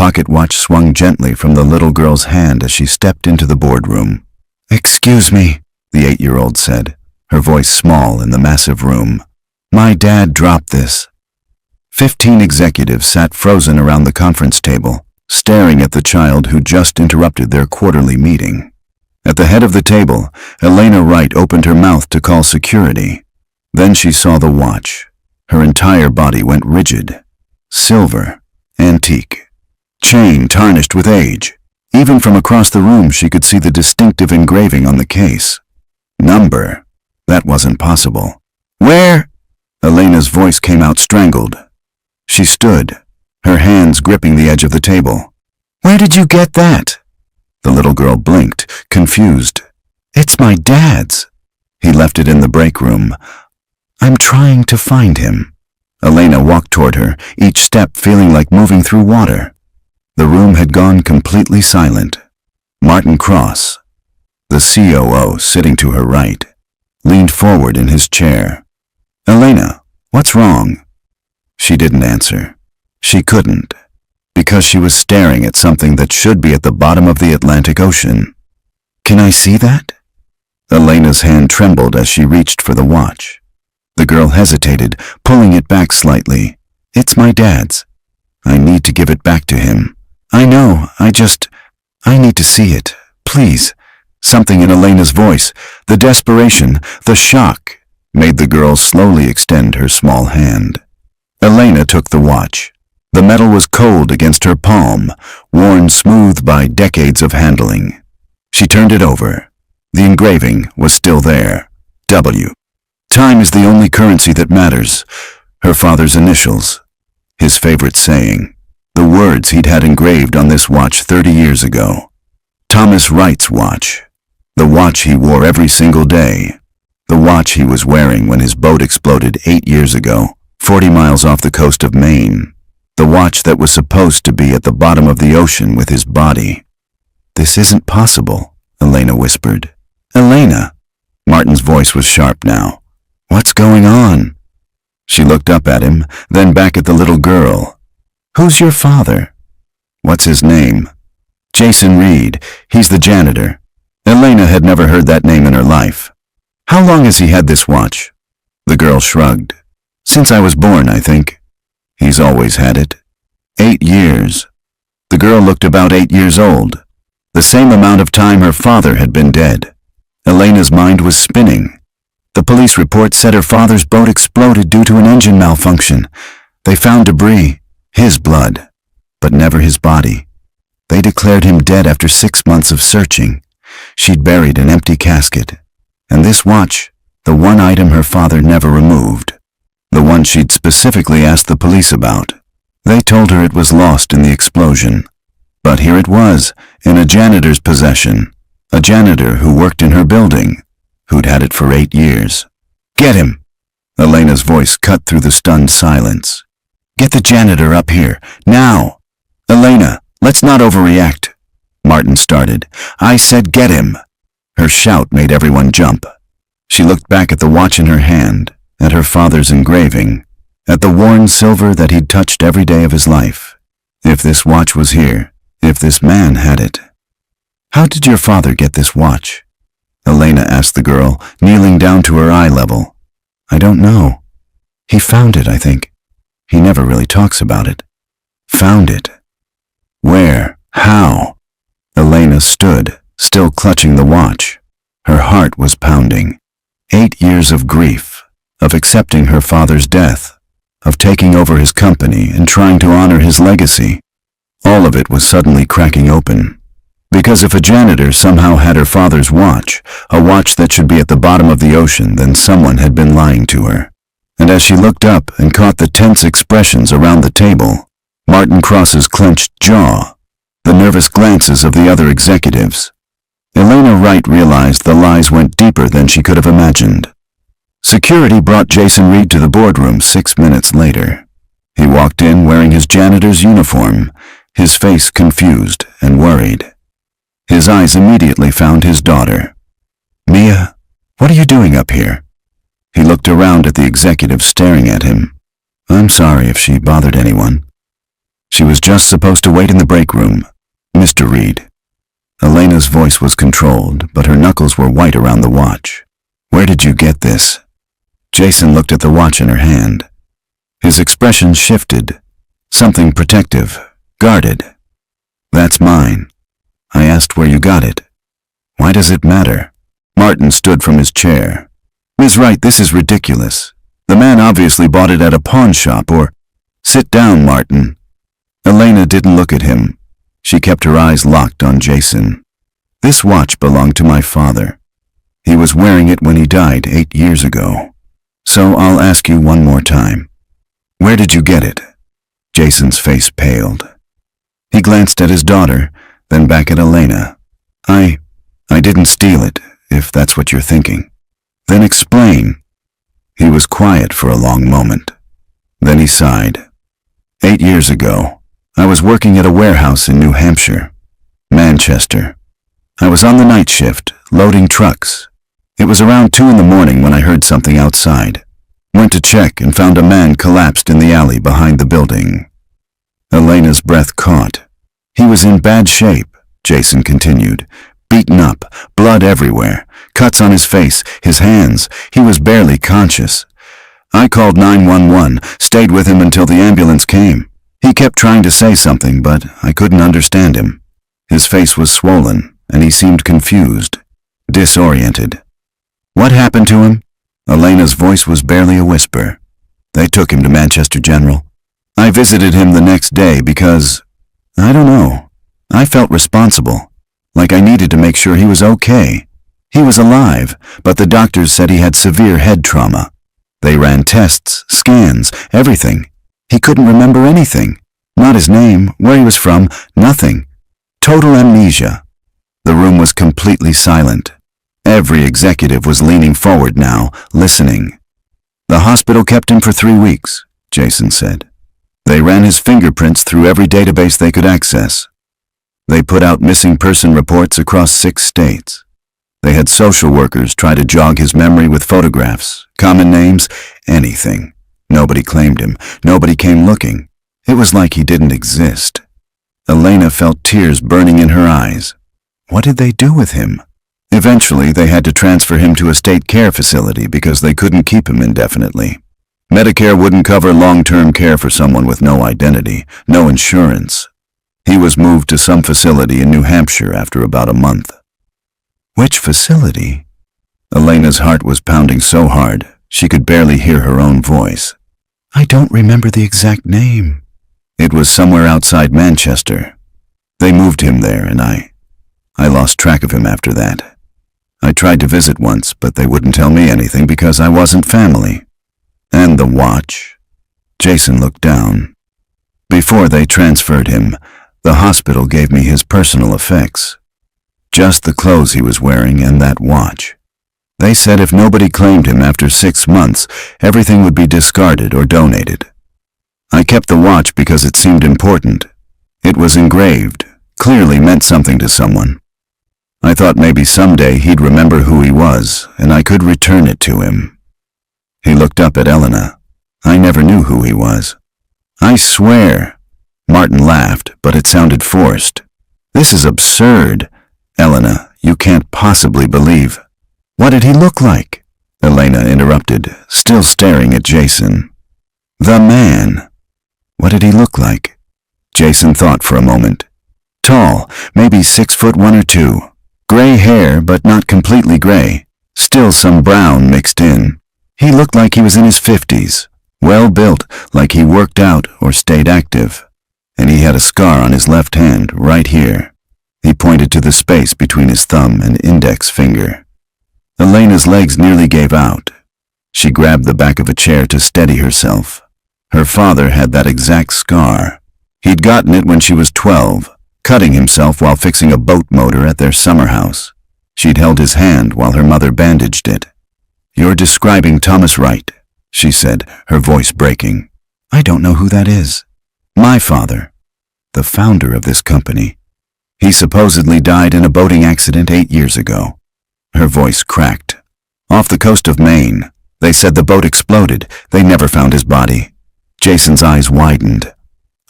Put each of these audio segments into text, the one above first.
pocket watch swung gently from the little girl's hand as she stepped into the boardroom. "Excuse me," the 8-year-old said, her voice small in the massive room. "My dad dropped this." 15 executives sat frozen around the conference table, staring at the child who just interrupted their quarterly meeting. At the head of the table, Elena Wright opened her mouth to call security. Then she saw the watch. Her entire body went rigid. Silver, antique, chain tarnished with age. Even from across the room she could see the distinctive engraving on the case. Number. That wasn't possible. "Where?" Elena's voice came out strangled. She stood, her hands gripping the edge of the table. "Where did you get that?" The little girl blinked, confused. "It's my dad's." "He left it in the break room. I'm trying to find him." Elena walked toward her, each step feeling like moving through water. The room had gone completely silent. Martin Cross, the COO sitting to her right, leaned forward in his chair. "Elena, what's wrong?" She didn't answer. She couldn't, because she was staring at something that should be at the bottom of the Atlantic Ocean. "Can I see that?" Elena's hand trembled as she reached for the watch. The girl hesitated, pulling it back slightly. "It's my dad's. I need to give it back to him." "I know, I need to see it. Please." Something in Elena's voice, the desperation, the shock, made the girl slowly extend her small hand. Elena took the watch. The metal was cold against her palm, worn smooth by decades of handling. She turned it over. The engraving was still there. W. "Time is the only currency that matters." Her father's initials. His favorite saying. The words he'd had engraved on this watch 30 years ago. Thomas Wright's watch. The watch he wore every single day. The watch he was wearing when his boat exploded 8 years ago, 40 miles off the coast of Maine. The watch that was supposed to be at the bottom of the ocean with his body. "This isn't possible," Elena whispered. "Elena!" Martin's voice was sharp now. "What's going on?" She looked up at him, then back at the little girl. "Who's your father?" "What's his name?" "Jason Reed. He's the janitor." Elena had never heard that name in her life. "How long has he had this watch?" The girl shrugged. "Since I was born, I think." "He's always had it." 8 years. The girl looked about 8 years old. The same amount of time her father had been dead. Elena's mind was spinning. The police report said her father's boat exploded due to an engine malfunction. They found debris, his blood, but never his body. They declared him dead after 6 months of searching. She'd buried an empty casket. And this watch, the one item her father never removed. The one she'd specifically asked the police about. They told her it was lost in the explosion. But here it was, in a janitor's possession. A janitor who worked in her building, who'd had it for 8 years. "Get him!" Elena's voice cut through the stunned silence. "Get the janitor up here, now!" "Elena, let's not overreact," Martin started. "I said get him!" Her shout made everyone jump. She looked back at the watch in her hand, at her father's engraving, at the worn silver that he'd touched every day of his life. If this watch was here, if this man had it. "How did your father get this watch?" Elena asked the girl, kneeling down to her eye level. "I don't know. He found it, I think. He never really talks about it." "Found it? Where? How?" Elena stood, still clutching the watch. Her heart was pounding. 8 years of grief, of accepting her father's death, of taking over his company and trying to honor his legacy. All of it was suddenly cracking open. Because if a janitor somehow had her father's watch, a watch that should be at the bottom of the ocean, then someone had been lying to her. And as she looked up and caught the tense expressions around the table, Martin Cross's clenched jaw, the nervous glances of the other executives, Elena Wright realized the lies went deeper than she could have imagined. Security brought Jason Reed to the boardroom 6 minutes later. He walked in wearing his janitor's uniform, his face confused and worried. His eyes immediately found his daughter. "Mia, what are you doing up here?" He looked around at the executive staring at him. "I'm sorry if she bothered anyone." She was just supposed to wait in the break room. Mr. Reed. Elena's voice was controlled, but her knuckles were white around the watch. Where did you get this? Jason looked at the watch in her hand. His expression shifted. Something protective, guarded. That's mine. I asked where you got it. Why does it matter? Martin stood from his chair. Ms. Wright, this is ridiculous. The man obviously bought it at a pawn shop or... Sit down, Martin. Elena didn't look at him. She kept her eyes locked on Jason. This watch belonged to my father. He was wearing it when he died 8 years ago. So I'll ask you one more time. Where did you get it? Jason's face paled. He glanced at his daughter, then back at Elena. I didn't steal it, if that's what you're thinking. Then explain. He was quiet for a long moment. Then he sighed. 8 years ago, I was working at a warehouse in New Hampshire, Manchester. I was on the night shift, loading trucks. It was around 2 in the morning when I heard something outside. Went to check and found a man collapsed in the alley behind the building. Elena's breath caught. He was in bad shape, Jason continued. Beaten up, blood everywhere, cuts on his face, his hands. He was barely conscious. I called 911, stayed with him until the ambulance came. He kept trying to say something, but I couldn't understand him. His face was swollen, and he seemed confused, disoriented. What happened to him? Elena's voice was barely a whisper. They took him to Manchester General. I visited him the next day because, I don't know, I felt responsible, like I needed to make sure he was okay. He was alive, but the doctors said he had severe head trauma. They ran tests, scans, everything. He couldn't remember anything. Not his name, where he was from, nothing. Total amnesia. The room was completely silent. Every executive was leaning forward now, listening. The hospital kept him for 3 weeks, Jason said. They ran his fingerprints through every database they could access. They put out missing person reports across 6 states. They had social workers try to jog his memory with photographs, common names, anything. Nobody claimed him. Nobody came looking. It was like he didn't exist. Elena felt tears burning in her eyes. What did they do with him? Eventually, they had to transfer him to a state care facility because they couldn't keep him indefinitely. Medicare wouldn't cover long-term care for someone with no identity, no insurance. He was moved to some facility in New Hampshire after about a month. Which facility? Elena's heart was pounding so hard, she could barely hear her own voice. I don't remember the exact name. It was somewhere outside Manchester. They moved him there, and I lost track of him after that. I tried to visit once, but they wouldn't tell me anything because I wasn't family. And the watch. Jason looked down. Before they transferred him, the hospital gave me his personal effects. Just the clothes he was wearing and that watch. They said if nobody claimed him after 6 months, everything would be discarded or donated. I kept the watch because it seemed important. It was engraved, clearly meant something to someone. I thought maybe someday he'd remember who he was, and I could return it to him. He looked up at Elena. I never knew who he was. I swear. Martin laughed, but it sounded forced. This is absurd. Elena, you can't possibly believe. What did he look like? Elena interrupted, still staring at Jason. The man. What did he look like? Jason thought for a moment. Tall, maybe 6'1" or 2. Gray hair, but not completely gray. Still some brown mixed in. He looked like he was in his 50s. Well built, like he worked out or stayed active. And he had a scar on his left hand, right here. He pointed to the space between his thumb and index finger. Elena's legs nearly gave out. She grabbed the back of a chair to steady herself. Her father had that exact scar. He'd gotten it when she was 12, cutting himself while fixing a boat motor at their summer house. She'd held his hand while her mother bandaged it. You're describing Thomas Wright, she said, her voice breaking. I don't know who that is. My father, the founder of this company. He supposedly died in a boating accident 8 years ago. Her voice cracked. Off the coast of Maine. They said the boat exploded. They never found his body. Jason's eyes widened.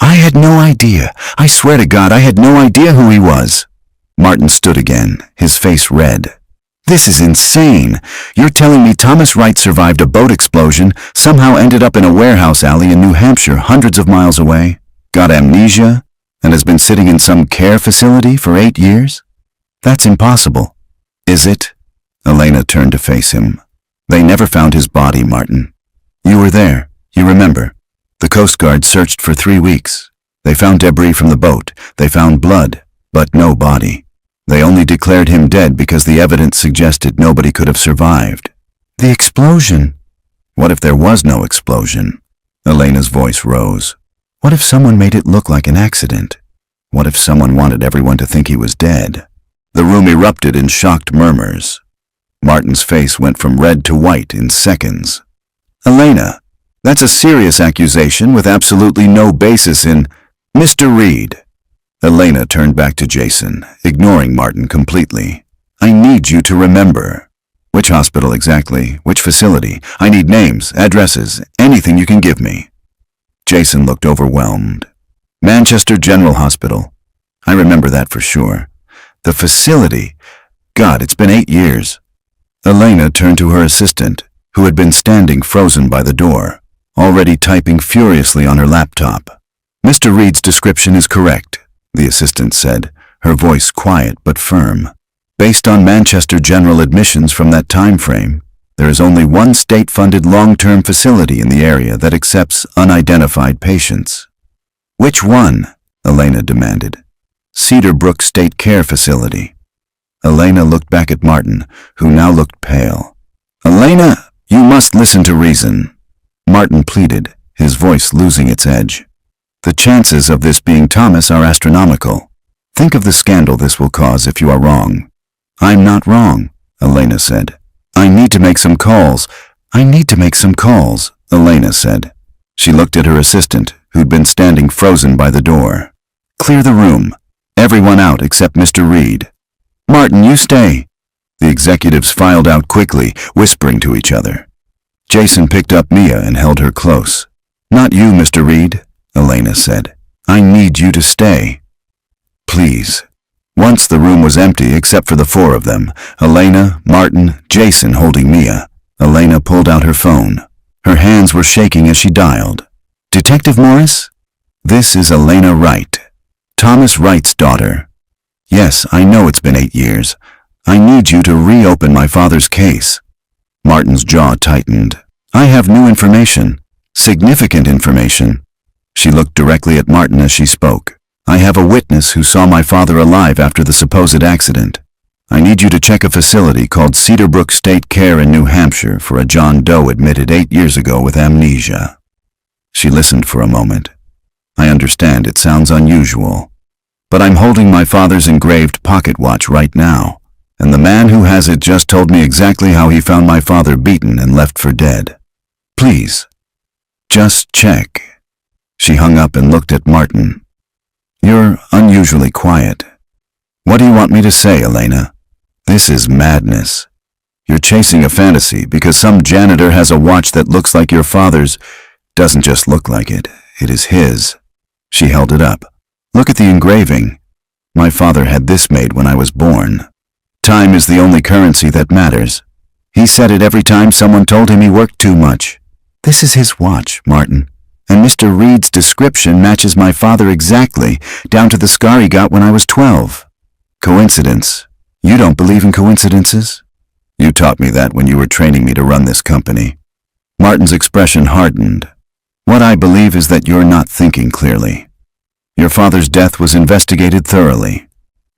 I had no idea. I swear to God, I had no idea who he was. Martin stood again, his face red. This is insane. You're telling me Thomas Wright survived a boat explosion, somehow ended up in a warehouse alley in New Hampshire, hundreds of miles away, got amnesia, and has been sitting in some care facility for 8 years? That's impossible. Is it? Elena turned to face him. They never found his body, Martin. You were there. You remember. The Coast Guard searched for 3 weeks. They found debris from the boat. They found blood, but no body. They only declared him dead because the evidence suggested nobody could have survived. The explosion. What if there was no explosion? Elena's voice rose. What if someone made it look like an accident? What if someone wanted everyone to think he was dead? The room erupted in shocked murmurs. Martin's face went from red to white in seconds. Elena, that's a serious accusation with absolutely no basis in... Mr. Reed. Elena turned back to Jason, ignoring Martin completely. I need you to remember. Which hospital exactly? Which facility? I need names, addresses, anything you can give me. Jason looked overwhelmed. Manchester General Hospital. I remember that for sure. The facility. God, it's been 8 years. Elena turned to her assistant, who had been standing frozen by the door, already typing furiously on her laptop. Mr. Reed's description is correct, the assistant said, her voice quiet but firm. Based on Manchester General admissions from that time frame, there is only one state-funded long-term facility in the area that accepts unidentified patients. Which one? Elena demanded. Cedar Brook State Care Facility. Elena looked back at Martin, who now looked pale. Elena, you must listen to reason. Martin pleaded, his voice losing its edge. The chances of this being Thomas are astronomical. Think of the scandal this will cause if you are wrong. I'm not wrong, Elena said. I need to make some calls. I need to make some calls, Elena said. She looked at her assistant, who'd been standing frozen by the door. Clear the room. Everyone out except Mr. Reed. Martin, you stay. The executives filed out quickly, whispering to each other. Jason picked up Mia and held her close. Not you, Mr. Reed, Elena said. I need you to stay. Please. Once the room was empty except for the 4 of them, Elena, Martin, Jason holding Mia. Elena pulled out her phone. Her hands were shaking as she dialed. Detective Morris? This is Elena Wright, Thomas Wright's daughter. Yes, I know it's been 8 years. I need you to reopen my father's case. Martin's jaw tightened. I have new information. Significant information. She looked directly at Martin as she spoke. I have a witness who saw my father alive after the supposed accident. I need you to check a facility called Cedar Brook State Care in New Hampshire for a John Doe admitted 8 years ago with amnesia. She listened for a moment. I understand it sounds unusual, but I'm holding my father's engraved pocket watch right now, and the man who has it just told me exactly how he found my father beaten and left for dead. Please, just check. She hung up and looked at Martin. You're unusually quiet. What do you want me to say, Elena? This is madness. You're chasing a fantasy because some janitor has a watch that looks like your father's. Doesn't just look like it, it is his. She held it up. Look at the engraving. My father had this made when I was born. Time is the only currency that matters. He said it every time someone told him he worked too much. This is his watch, Martin. And Mr. Reed's description matches my father exactly, down to the scar he got when I was 12. Coincidence? You don't believe in coincidences? You taught me that when you were training me to run this company. Martin's expression hardened. What I believe is that you're not thinking clearly. Your father's death was investigated thoroughly.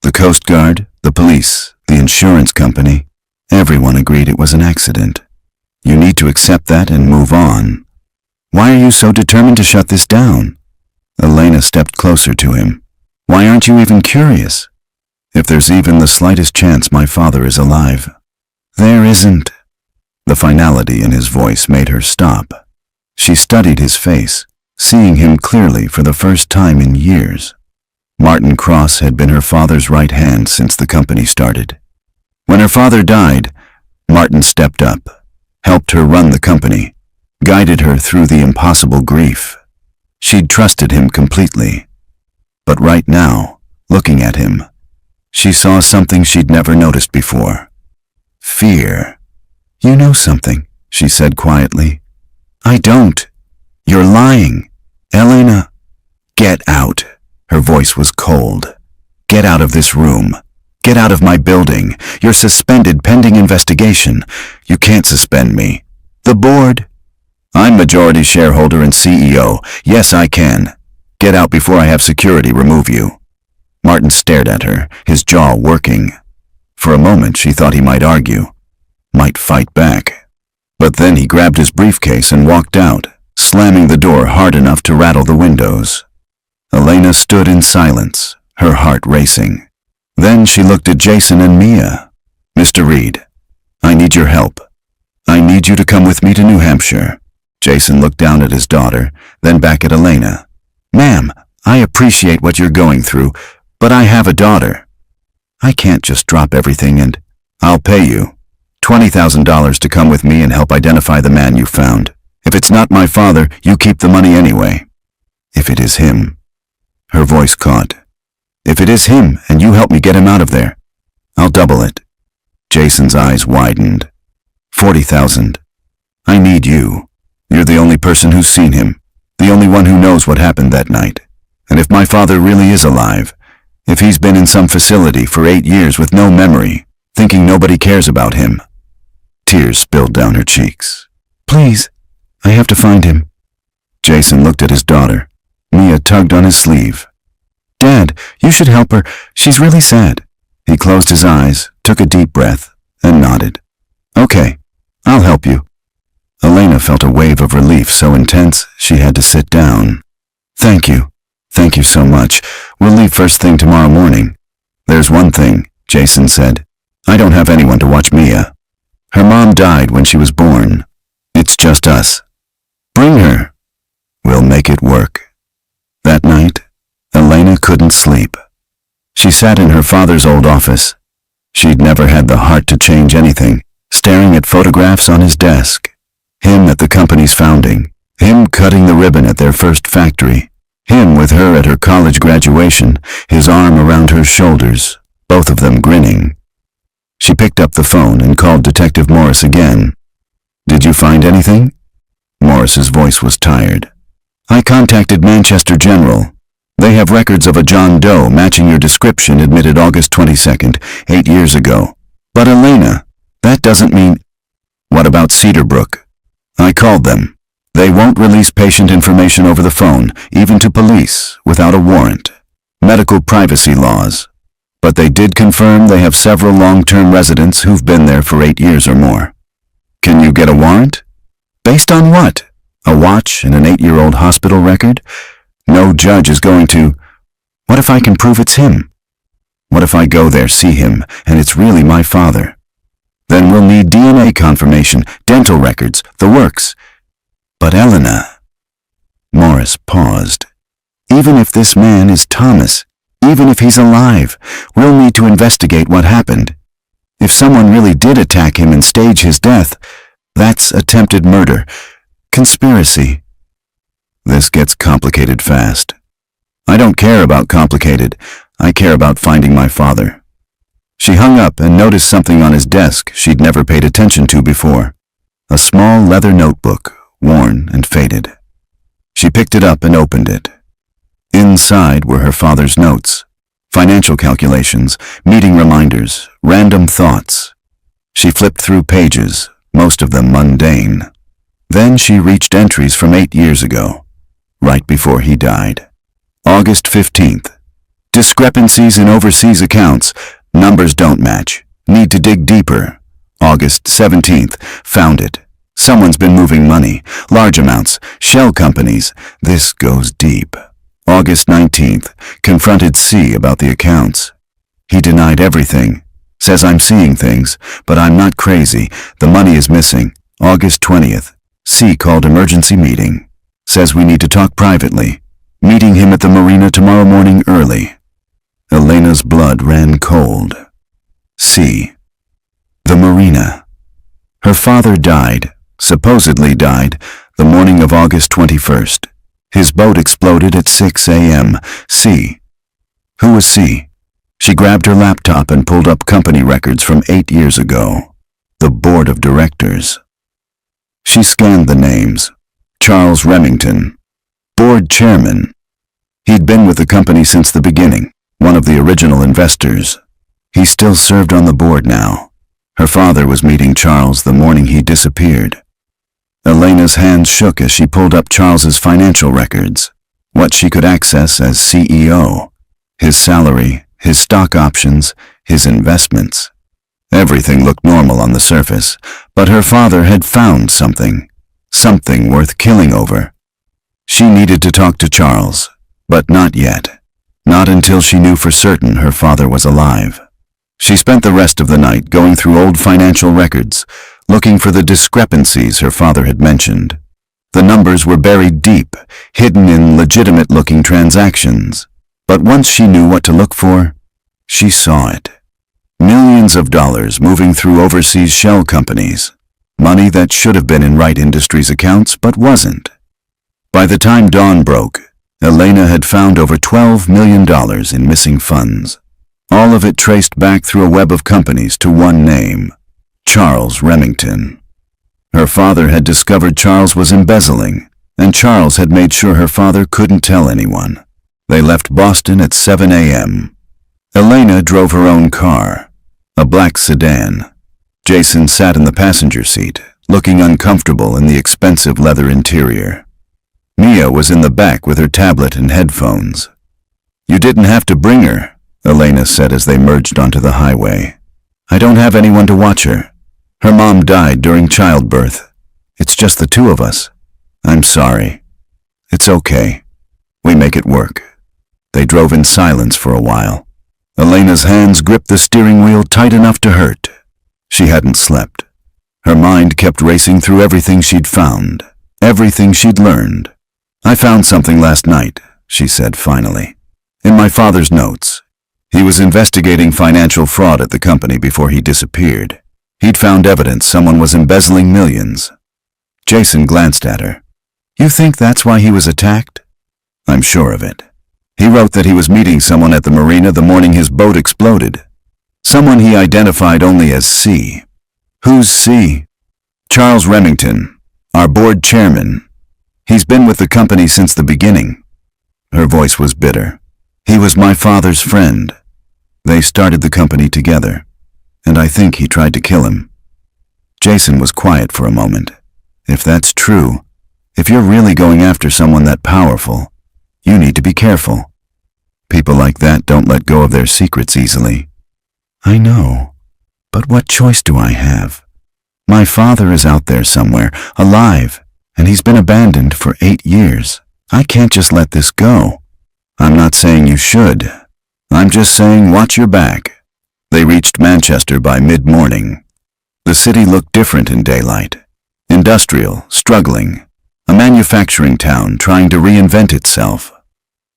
The Coast Guard, the police, the insurance company, everyone agreed it was an accident. You need to accept that and move on. Why are you so determined to shut this down? Elena stepped closer to him. Why aren't you even curious? If there's even the slightest chance my father is alive. There isn't. The finality in his voice made her stop. She studied his face, seeing him clearly for the first time in years. Martin Cross had been her father's right hand since the company started. When her father died, Martin stepped up, helped her run the company, guided her through the impossible grief. She'd trusted him completely. But right now, looking at him, she saw something she'd never noticed before. Fear. "You know something," she said quietly. "I don't. You're lying. Elena." "Get out." Her voice was cold. "Get out of this room. Get out of my building. You're suspended pending investigation. You can't suspend me. The board." "I'm majority shareholder and CEO. Yes, I can. Get out before I have security remove you." Martin stared at her, his jaw working. For a moment she thought he might argue, might fight back. But then he grabbed his briefcase and walked out, slamming the door hard enough to rattle the windows. Elena stood in silence, her heart racing. Then she looked at Jason and Mia. "Mr. Reed, I need your help. I need you to come with me to New Hampshire." Jason looked down at his daughter, then back at Elena. "Ma'am, I appreciate what you're going through, but I have a daughter. I can't just drop everything and—" "I'll pay you $20,000 to come with me and help identify the man you found. If it's not my father, you keep the money anyway." "If it is him." Her voice caught. "If it is him and you help me get him out of there, I'll double it." Jason's eyes widened. 40,000. "I need you. You're the only person who's seen him, the only one who knows what happened that night. And if my father really is alive, if he's been in some facility for 8 years with no memory, thinking nobody cares about him." Tears spilled down her cheeks. "Please, I have to find him." Jason looked at his daughter. Mia tugged on his sleeve. "Dad, you should help her. She's really sad." He closed his eyes, took a deep breath, and nodded. "Okay, I'll help you." Elena felt a wave of relief so intense she had to sit down. "Thank you. Thank you so much. We'll leave first thing tomorrow morning." "There's one thing," Jason said. "I don't have anyone to watch Mia. Her mom died when she was born. It's just us. Bring her. We'll make it work." That night, Elena couldn't sleep. She sat in her father's old office. She'd never had the heart to change anything, staring at photographs on his desk. Him at the company's founding, him cutting the ribbon at their first factory, him with her at her college graduation, his arm around her shoulders, both of them grinning. She picked up the phone and called Detective Morris again. "Did you find anything?" Morris's voice was tired. "I contacted Manchester General. They have records of a John Doe matching your description admitted August 22nd, 8 years ago. But Elena, that doesn't mean—" "What about Cedarbrook?" "I called them. They won't release patient information over the phone, even to police, without a warrant. Medical privacy laws. But they did confirm they have several long-term residents who've been there for 8 years or more." "Can you get a warrant?" "Based on what? A watch and an 8-year-old hospital record? No judge is going to—" "What if I can prove it's him? What if I go there, see him, and it's really my father? Then we'll need DNA confirmation, dental records, the works." "But Elena—" Morris paused. "Even if this man is Thomas, even if he's alive, we'll need to investigate what happened. If someone really did attack him and stage his death, that's attempted murder. Conspiracy." "This gets complicated fast." "I don't care about complicated. I care about finding my father." She hung up and noticed something on his desk she'd never paid attention to before. A small leather notebook, worn and faded. She picked it up and opened it. Inside were her father's notes, financial calculations, meeting reminders, random thoughts. She flipped through pages, most of them mundane. Then she reached entries from 8 years ago, right before he died. August 15th. Discrepancies in overseas accounts. Numbers don't match. Need to dig deeper. August 17th. Found it. Someone's been moving money. Large amounts. Shell companies. This goes deep. August 19th. Confronted C about the accounts. He denied everything. Says I'm seeing things, but I'm not crazy. The money is missing. August 20th. C called emergency meeting. Says we need to talk privately. Meeting him at the marina tomorrow morning early. Elena's blood ran cold. C. The marina. Her father died, supposedly died, the morning of August 21st. His boat exploded at 6 a.m. C. Who was C? She grabbed her laptop and pulled up company records from 8 years ago. The board of directors. She scanned the names. Charles Remington, board chairman. He'd been with the company since the beginning, one of the original investors. He still served on the board now. Her father was meeting Charles the morning he disappeared. Elena's hands shook as she pulled up Charles's financial records, what she could access as CEO, his salary, his stock options, his investments. Everything looked normal on the surface, but her father had found something worth killing over. She needed to talk to Charles, but not yet. Not until she knew for certain her father was alive. She spent the rest of the night going through old financial records, looking for the discrepancies her father had mentioned. The numbers were buried deep, hidden in legitimate-looking transactions. But once she knew what to look for, she saw it. Millions of dollars moving through overseas shell companies. Money that should have been in Wright Industries' accounts but wasn't. By the time dawn broke, Elena had found over $12 million in missing funds. All of it traced back through a web of companies to one name, Charles Remington. Her father had discovered Charles was embezzling, and Charles had made sure her father couldn't tell anyone. They left Boston at 7 a.m. Elena drove her own car, a black sedan. Jason sat in the passenger seat, looking uncomfortable in the expensive leather interior. Mia was in the back with her tablet and headphones. "You didn't have to bring her," Elena said as they merged onto the highway. "I don't have anyone to watch her. Her mom died during childbirth. It's just the two of us. I'm sorry." "It's okay. We make it work." They drove in silence for a while. Elena's hands gripped the steering wheel tight enough to hurt. She hadn't slept. Her mind kept racing through everything she'd found, everything she'd learned. "I found something last night," she said finally. "In my father's notes. He was investigating financial fraud at the company before he disappeared. He'd found evidence someone was embezzling millions." Jason glanced at her. "You think that's why he was attacked?" "I'm sure of it. He wrote that he was meeting someone at the marina the morning his boat exploded. Someone he identified only as C." "Who's C?" "Charles Remington, our board chairman. He's been with the company since the beginning." Her voice was bitter. "He was my father's friend. They started the company together, and I think he tried to kill him." Jason was quiet for a moment. "If that's true, if you're really going after someone that powerful, you need to be careful. People like that don't let go of their secrets easily." "I know, but what choice do I have? My father is out there somewhere, alive, and he's been abandoned for 8 years. I can't just let this go." "I'm not saying you should. I'm just saying watch your back." They reached Manchester by mid-morning. The city looked different in daylight. Industrial, struggling. A manufacturing town trying to reinvent itself.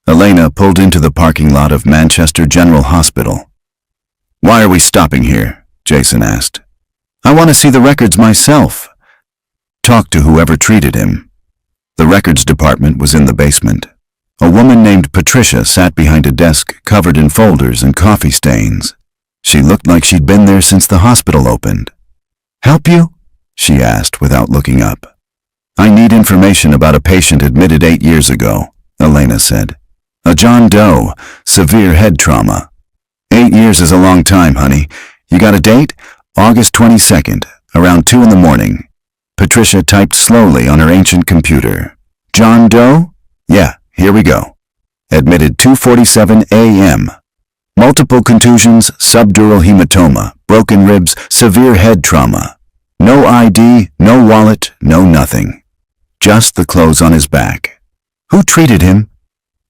Elena pulled into the parking lot of Manchester General Hospital. "Why are we stopping here?" Jason asked. "I want to see the records myself." "Talk to whoever treated him." The records department was in the basement. A woman named Patricia sat behind a desk covered in folders and coffee stains. She looked like she'd been there since the hospital opened. "Help you?" she asked without looking up. "I need information about a patient admitted 8 years ago," Elena said. "A John Doe, severe head trauma." 8 years is a long time, honey. You got a date? August 22nd, around 2 in the morning. Patricia typed slowly on her ancient computer. "John Doe? Yeah, here we go. Admitted 2:47 a.m. Multiple contusions, subdural hematoma, broken ribs, severe head trauma. No ID, no wallet, no nothing. Just the clothes on his back." "Who treated him?"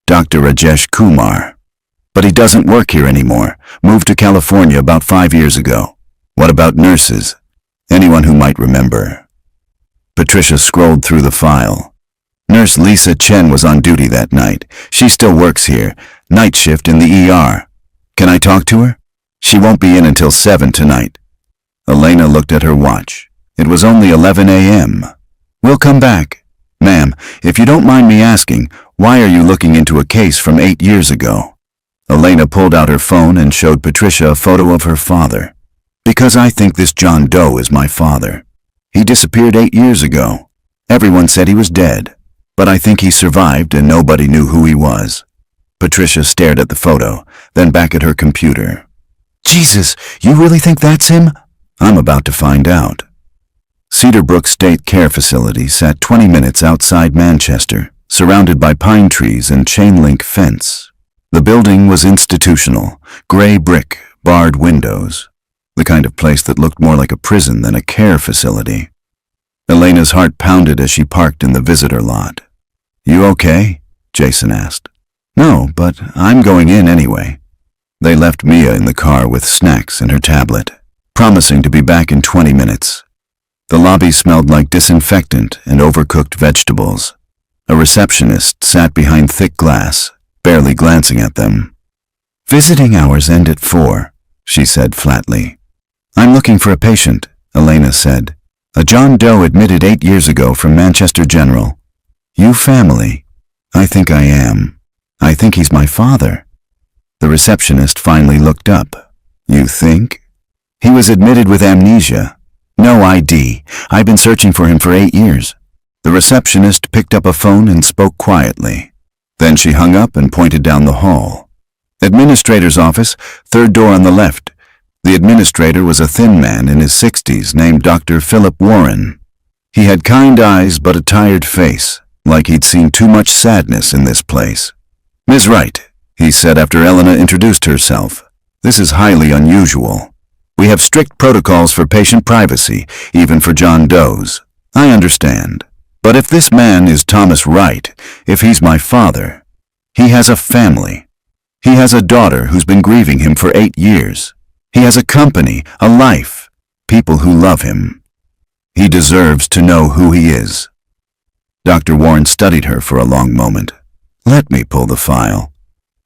"Dr. Rajesh Kumar. But he doesn't work here anymore. Moved to California about 5 years ago." "What about nurses? Anyone who might remember?" Patricia scrolled through the file. "Nurse Lisa Chen was on duty that night. She still works here. Night shift in the ER. Can I talk to her? She won't be in until 7 tonight." Elena looked at her watch. It was only 11 a.m. "We'll come back." Ma'am, if you don't mind me asking, why are you looking into a case from 8 years ago? Elena pulled out her phone and showed Patricia a photo of her father. Because I think this John Doe is my father. He disappeared 8 years ago. Everyone said he was dead, but I think he survived and nobody knew who he was. Patricia stared at the photo, then back at her computer. Jesus, you really think that's him? I'm about to find out. Cedar Brook State Care Facility sat 20 minutes outside Manchester, surrounded by pine trees and chain-link fence. The building was institutional, gray brick, barred windows, the kind of place that looked more like a prison than a care facility. Elena's heart pounded as she parked in the visitor lot. You okay? Jason asked. No, but I'm going in anyway. They left Mia in the car with snacks and her tablet, promising to be back in 20 minutes. The lobby smelled like disinfectant and overcooked vegetables. A receptionist sat behind thick glass, barely glancing at them. Visiting hours end at 4, she said flatly. I'm looking for a patient, Elena said. A John Doe admitted 8 years ago from Manchester General. You family? I think I am. I think he's my father. The receptionist finally looked up. You think? He was admitted with amnesia. No ID. I've been searching for him for 8 years. The receptionist picked up a phone and spoke quietly. Then she hung up and pointed down the hall. Administrator's office, third door on the left. The administrator was a thin man in his 60s named Dr. Philip Warren. He had kind eyes but a tired face, like he'd seen too much sadness in this place. Ms. Wright, he said after Elena introduced herself. This is highly unusual. We have strict protocols for patient privacy, even for John Does. I understand. But if this man is Thomas Wright, if he's my father, he has a family. He has a daughter who's been grieving him for 8 years. He has a company, a life, people who love him. He deserves to know who he is. Dr. Warren studied her for a long moment. Let me pull the file.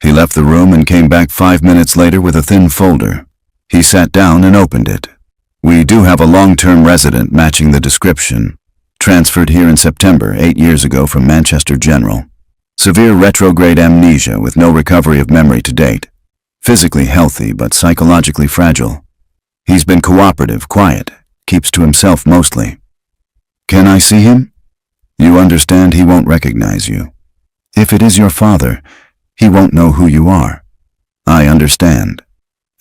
He left the room and came back 5 minutes later with a thin folder. He sat down and opened it. We do have a long-term resident matching the description. Transferred here in September 8 years ago from Manchester General. Severe retrograde amnesia with no recovery of memory to date. Physically healthy but psychologically fragile. He's been cooperative, quiet, keeps to himself mostly. Can I see him? You understand he won't recognize you. If it is your father, he won't know who you are. I understand.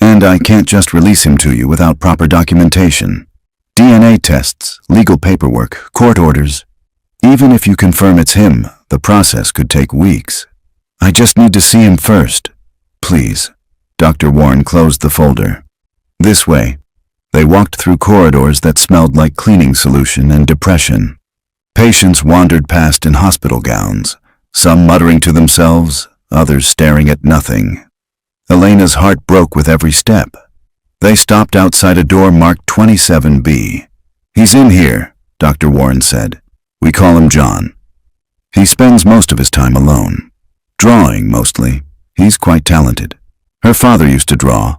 And I can't just release him to you without proper documentation. DNA tests, legal paperwork, court orders. Even if you confirm it's him, the process could take weeks. I just need to see him first. Please. Dr. Warren closed the folder. This way. They walked through corridors that smelled like cleaning solution and depression. Patients wandered past in hospital gowns, some muttering to themselves, others staring at nothing. Elena's heart broke with every step. They stopped outside a door marked 27B. He's in here, Dr. Warren said. We call him John. He spends most of his time alone. Drawing, mostly. He's quite talented. Her father used to draw.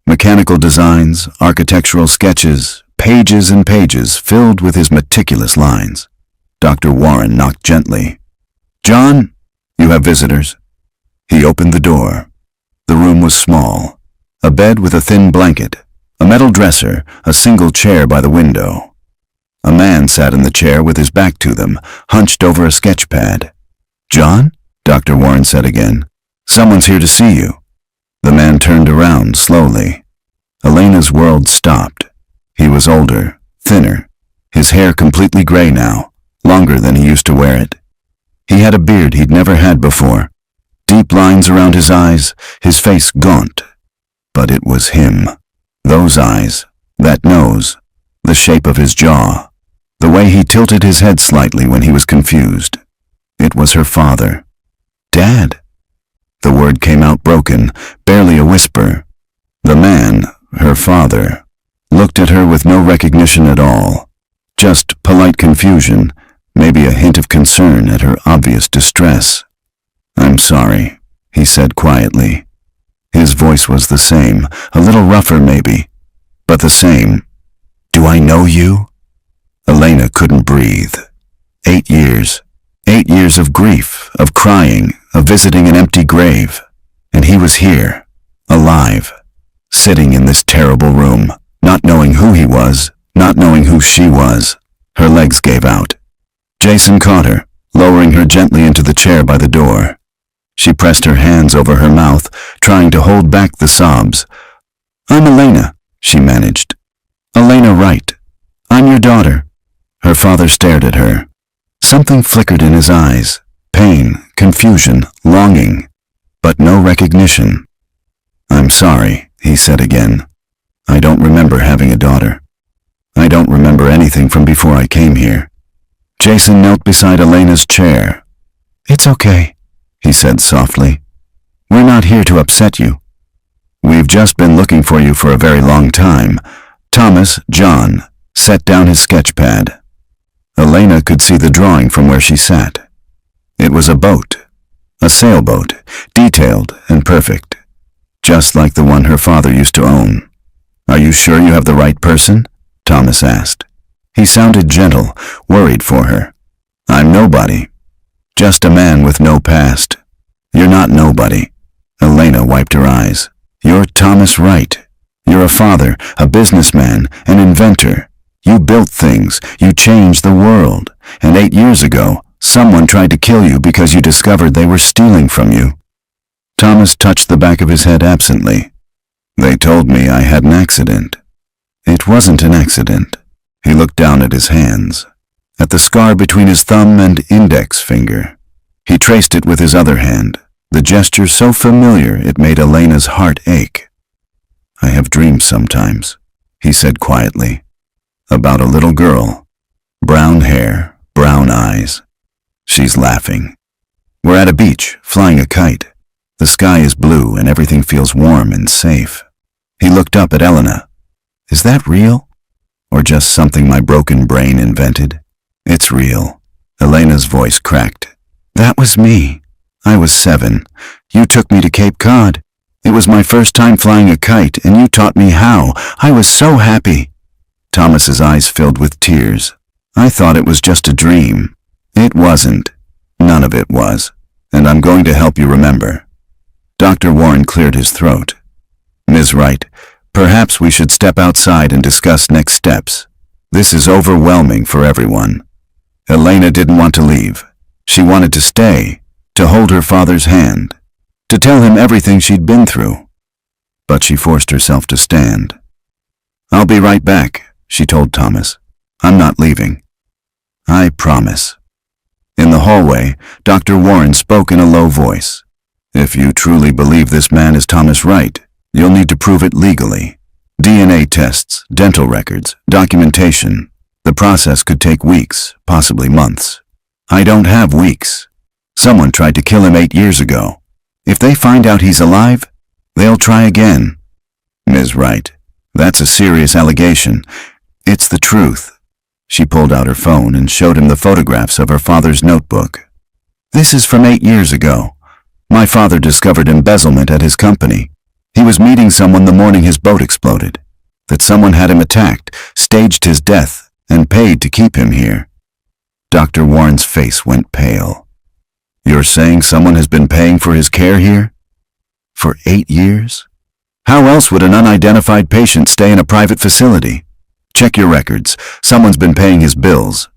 Mechanical designs, architectural sketches, pages and pages filled with his meticulous lines. Dr. Warren knocked gently. John, you have visitors. He opened the door. The room was small. A bed with a thin blanket, a metal dresser, a single chair by the window. A man sat in the chair with his back to them, hunched over a sketch pad. John? Dr. Warren said again. Someone's here to see you. The man turned around slowly. Elena's world stopped. He was older, thinner, his hair completely gray now, longer than he used to wear it. He had a beard he'd never had before. Deep lines around his eyes, his face gaunt. But it was him. Those eyes, that nose, the shape of his jaw, the way he tilted his head slightly when he was confused. It was her father. Dad? The word came out broken, barely a whisper. The man, her father, looked at her with no recognition at all. Just polite confusion, maybe a hint of concern at her obvious distress. I'm sorry, he said quietly. His voice was the same, a little rougher maybe, but the same. Do I know you? Elena couldn't breathe. 8 years. 8 years of grief, of crying, of visiting an empty grave. And he was here, alive, sitting in this terrible room, not knowing who he was, not knowing who she was. Her legs gave out. Jason caught her, lowering her gently into the chair by the door. She pressed her hands over her mouth, trying to hold back the sobs. "I'm Elena," she managed. "Elena Wright. I'm your daughter." Her father stared at her. Something flickered in his eyes. Pain, confusion, longing, but no recognition. "I'm sorry," he said again. "I don't remember having a daughter. I don't remember anything from before I came here." Jason knelt beside Elena's chair. "It's okay," he said softly. "We're not here to upset you. We've just been looking for you for a very long time." Thomas, John, set down his sketch pad. Elena could see the drawing from where she sat. It was a boat, a sailboat, detailed and perfect, just like the one her father used to own. "Are you sure you have the right person?" Thomas asked. He sounded gentle, worried for her. "I'm nobody. Just a man with no past." "You're not nobody." Elena wiped her eyes. "You're Thomas Wright. You're a father, a businessman, an inventor. You built things, you changed the world, and 8 years ago, someone tried to kill you because you discovered they were stealing from you." Thomas touched the back of his head absently. "They told me I had an accident." "It wasn't an accident." He looked down at his hands, at the scar between his thumb and index finger. He traced it with his other hand, the gesture so familiar it made Elena's heart ache. "I have dreams sometimes," he said quietly, "about a little girl, brown hair, brown eyes. She's laughing. We're at a beach, flying a kite. The sky is blue and everything feels warm and safe." He looked up at Elena. "Is that real? Or just something my broken brain invented?" "It's real." Elena's voice cracked. "That was me. I was 7. You took me to Cape Cod. It was my first time flying a kite, and you taught me how. I was so happy." Thomas's eyes filled with tears. "I thought it was just a dream." "It wasn't. None of it was. And I'm going to help you remember." Dr. Warren cleared his throat. "Ms. Wright, perhaps we should step outside and discuss next steps. This is overwhelming for everyone." Elena didn't want to leave. She wanted to stay, to hold her father's hand, to tell him everything she'd been through. But she forced herself to stand. "I'll be right back," she told Thomas. "I'm not leaving. I promise." In the hallway, Dr. Warren spoke in a low voice. "If you truly believe this man is Thomas Wright, you'll need to prove it legally. DNA tests, dental records, documentation. The process could take weeks, possibly months." "I don't have weeks. Someone tried to kill him 8 years ago. If they find out he's alive, they'll try again." "Ms. Wright, that's a serious allegation. It's the truth." She pulled out her phone and showed him the photographs of her father's notebook. "This is from 8 years ago. My father discovered embezzlement at his company. He was meeting someone the morning his boat exploded. That someone had him attacked, staged his death, and paid to keep him here." Dr. Warren's face went pale. "You're saying someone has been paying for his care here? For 8 years? How else would an unidentified patient stay in a private facility? Check your records. Someone's been paying his bills."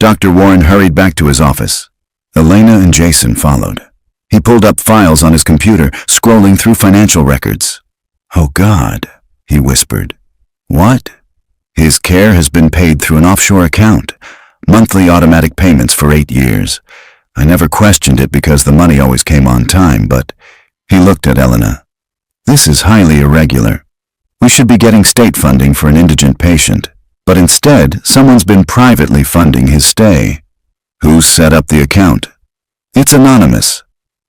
Dr. Warren hurried back to his office. Elena and Jason followed. He pulled up files on his computer, scrolling through financial records. "Oh God," he whispered. "What?" "His care has been paid through an offshore account. Monthly automatic payments for 8 years. I never questioned it because the money always came on time, but..." He looked at Elena. "This is highly irregular. We should be getting state funding for an indigent patient, but instead, someone's been privately funding his stay." "Who's set up the account?" "It's anonymous,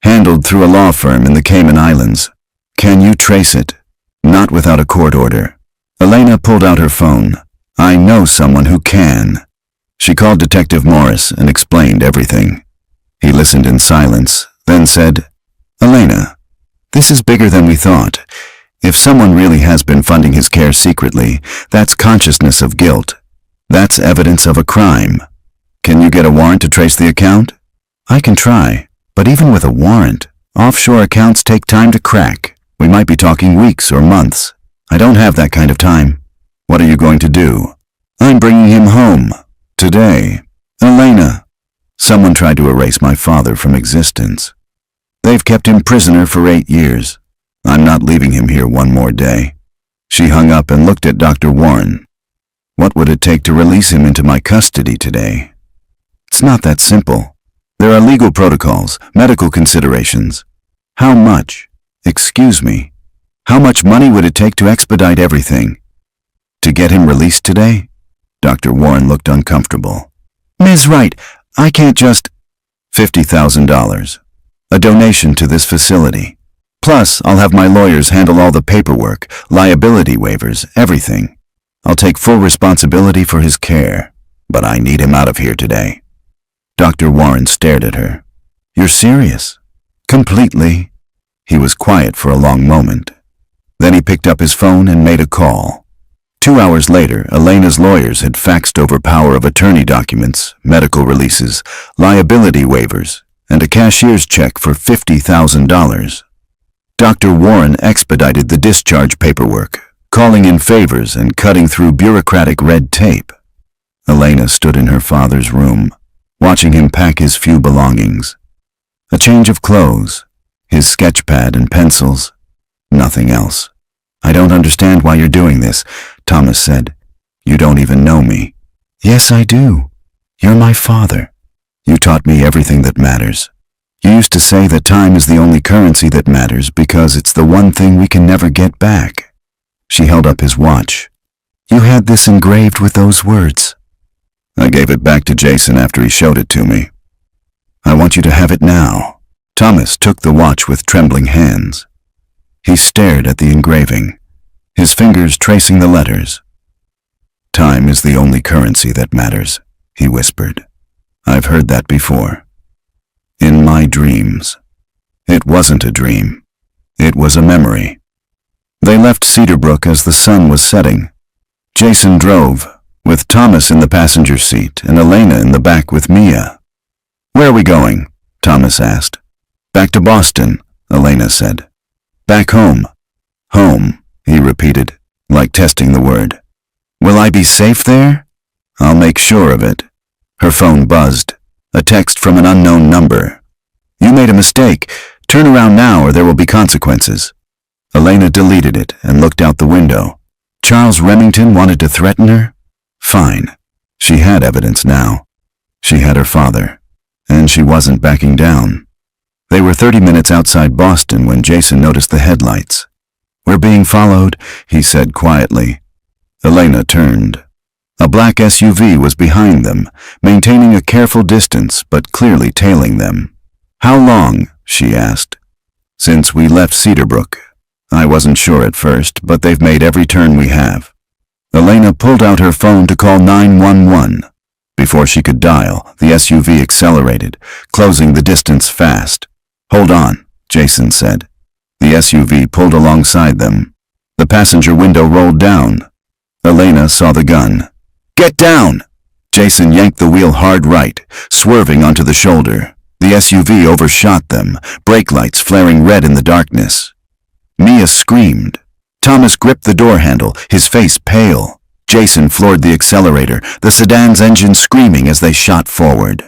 handled through a law firm in the Cayman Islands." "Can you trace it?" "Not without a court order." Elena pulled out her phone. "I know someone who can." She called Detective Morris and explained everything. He listened in silence, then said, "Elena, this is bigger than we thought. If someone really has been funding his care secretly, that's consciousness of guilt. That's evidence of a crime. Can you get a warrant to trace the account?" I can try, but even with a warrant, offshore accounts take time to crack. We might be talking weeks or months. I don't have that kind of time. What are you going to do? I'm bringing him home. Today. Elena. Someone tried to erase my father from existence. They've kept him prisoner for 8 years. I'm not leaving him here one more day. She hung up and looked at Dr. Warren. What would it take to release him into my custody today? It's not that simple. There are legal protocols, medical considerations. How much? Excuse me. How much money would it take to expedite everything? To get him released today? Dr. Warren looked uncomfortable. Ms. Wright, I can't just... $50,000. A donation to this facility. Plus, I'll have my lawyers handle all the paperwork, liability waivers, everything. I'll take full responsibility for his care, but I need him out of here today. Dr. Warren stared at her. You're serious? Completely. He was quiet for a long moment. Then he picked up his phone and made a call. 2 hours later, Elena's lawyers had faxed over power of attorney documents, medical releases, liability waivers, and a cashier's check for $50,000. Dr. Warren expedited the discharge paperwork, calling in favors and cutting through bureaucratic red tape. Elena stood in her father's room, watching him pack his few belongings. A change of clothes, his sketch pad and pencils, nothing else. I don't understand why you're doing this, Thomas said. You don't even know me. Yes, I do. You're my father. You taught me everything that matters. You used to say that time is the only currency that matters because it's the one thing we can never get back. She held up his watch. You had this engraved with those words. I gave it back to Jason after he showed it to me. I want you to have it now. Thomas took the watch with trembling hands. He stared at the engraving, his fingers tracing the letters. Time is the only currency that matters, he whispered. I've heard that before. In my dreams. It wasn't a dream. It was a memory. They left Cedarbrook as the sun was setting. Jason drove, with Thomas in the passenger seat and Elena in the back with Mia. Where are we going? Thomas asked. Back to Boston, Elena said. Back home. Home, he repeated, like testing the word. Will I be safe there? I'll make sure of it. Her phone buzzed. A text from an unknown number. You made a mistake. Turn around now or there will be consequences. Elena deleted it and looked out the window. Charles Remington wanted to threaten her? Fine. She had evidence now. She had her father. And she wasn't backing down. They were 30 minutes outside Boston when Jason noticed the headlights. We're being followed, he said quietly. Elena turned. A black SUV was behind them, maintaining a careful distance but clearly tailing them. How long? She asked. Since we left Cedarbrook. I wasn't sure at first, but they've made every turn we have. Elena pulled out her phone to call 911. Before she could dial, the SUV accelerated, closing the distance fast. Hold on, Jason said. The SUV pulled alongside them. The passenger window rolled down. Elena saw the gun. Get down! Jason yanked the wheel hard right, swerving onto the shoulder. The SUV overshot them, brake lights flaring red in the darkness. Mia screamed. Thomas gripped the door handle, his face pale. Jason floored the accelerator, the sedan's engine screaming as they shot forward.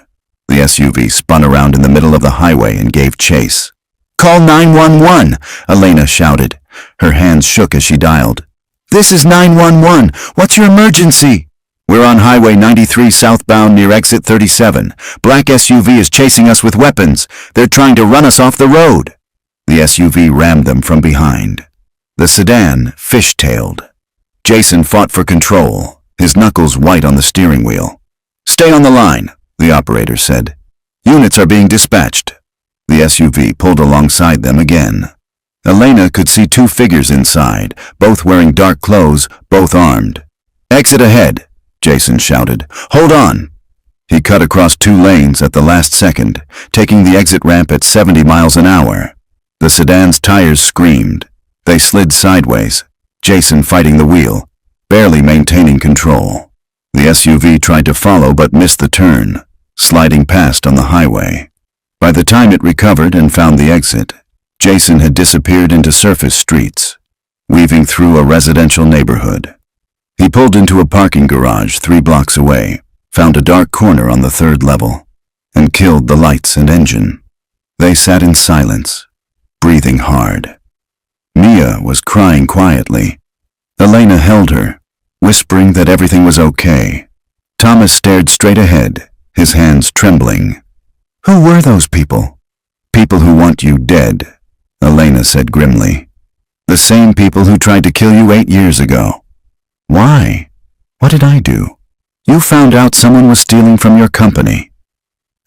The SUV spun around in the middle of the highway and gave chase. Call 911, Elena shouted. Her hands shook as she dialed. This is 911. What's your emergency? We're on Highway 93 southbound near exit 37. Black SUV is chasing us with weapons. They're trying to run us off the road. The SUV rammed them from behind. The sedan fishtailed. Jason fought for control, his knuckles white on the steering wheel. Stay on the line, the operator said. Units are being dispatched. The SUV pulled alongside them again. Elena could see 2 figures inside, both wearing dark clothes, both armed. Exit ahead, Jason shouted. Hold on. He cut across 2 lanes at the last second, taking the exit ramp at 70 miles an hour. The sedan's tires screamed. They slid sideways, Jason fighting the wheel, barely maintaining control. The SUV tried to follow but missed the turn, sliding past on the highway. By the time it recovered and found the exit, Jason had disappeared into surface streets, weaving through a residential neighborhood. He pulled into a parking garage 3 blocks away, found a dark corner on the 3rd level, and killed the lights and engine. They sat in silence, breathing hard. Mia was crying quietly. Elena held her, whispering that everything was okay. Thomas stared straight ahead, his hands trembling. "Who were those people?" "People who want you dead," Elena said grimly. "The same people who tried to kill you 8 years ago." "Why? What did I do?" "You found out someone was stealing from your company,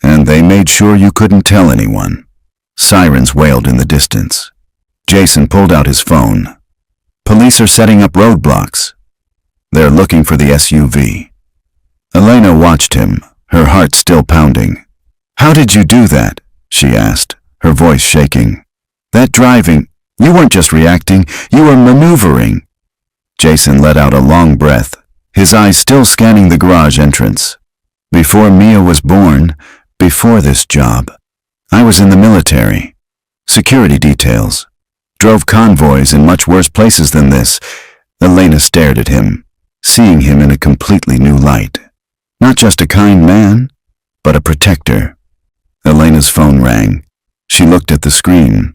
and they made sure you couldn't tell anyone." Sirens wailed in the distance. Jason pulled out his phone. "Police are setting up roadblocks. They're looking for the SUV." Elena watched him, her heart still pounding. "How did you do that?" she asked, her voice shaking. "That driving, you weren't just reacting, you were maneuvering." Jason let out a long breath, his eyes still scanning the garage entrance. "Before Mia was born, before this job, I was in the military. Security details. Drove convoys in much worse places than this." Elena stared at him, seeing him in a completely new light. Not just a kind man, but a protector. Elena's phone rang. She looked at the screen.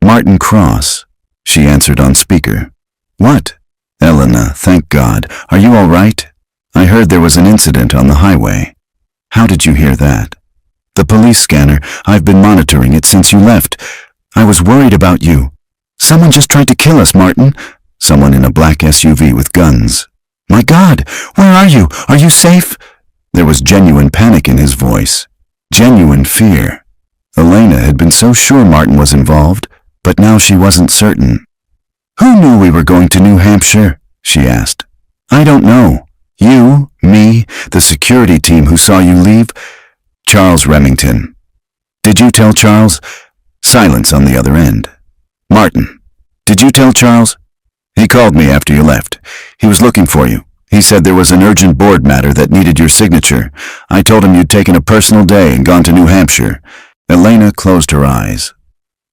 "Martin Cross," she answered on speaker. "What?" "Elena, thank God. Are you all right? I heard there was an incident on the highway." "How did you hear that?" "The police scanner. I've been monitoring it since you left. I was worried about you. Someone just tried to kill us, Martin." "Someone in a black SUV with guns." "My God, where are you? Are you safe?" There was genuine panic in his voice, genuine fear. Elena had been so sure Martin was involved, but now she wasn't certain. "Who knew we were going to New Hampshire?" she asked. "I don't know. You, me, the security team who saw you leave?" "Charles Remington." "Did you tell Charles?" Silence on the other end. "Martin, did you tell Charles?" "He called me after you left. He was looking for you. He said there was an urgent board matter that needed your signature. I told him you'd taken a personal day and gone to New Hampshire." Elena closed her eyes.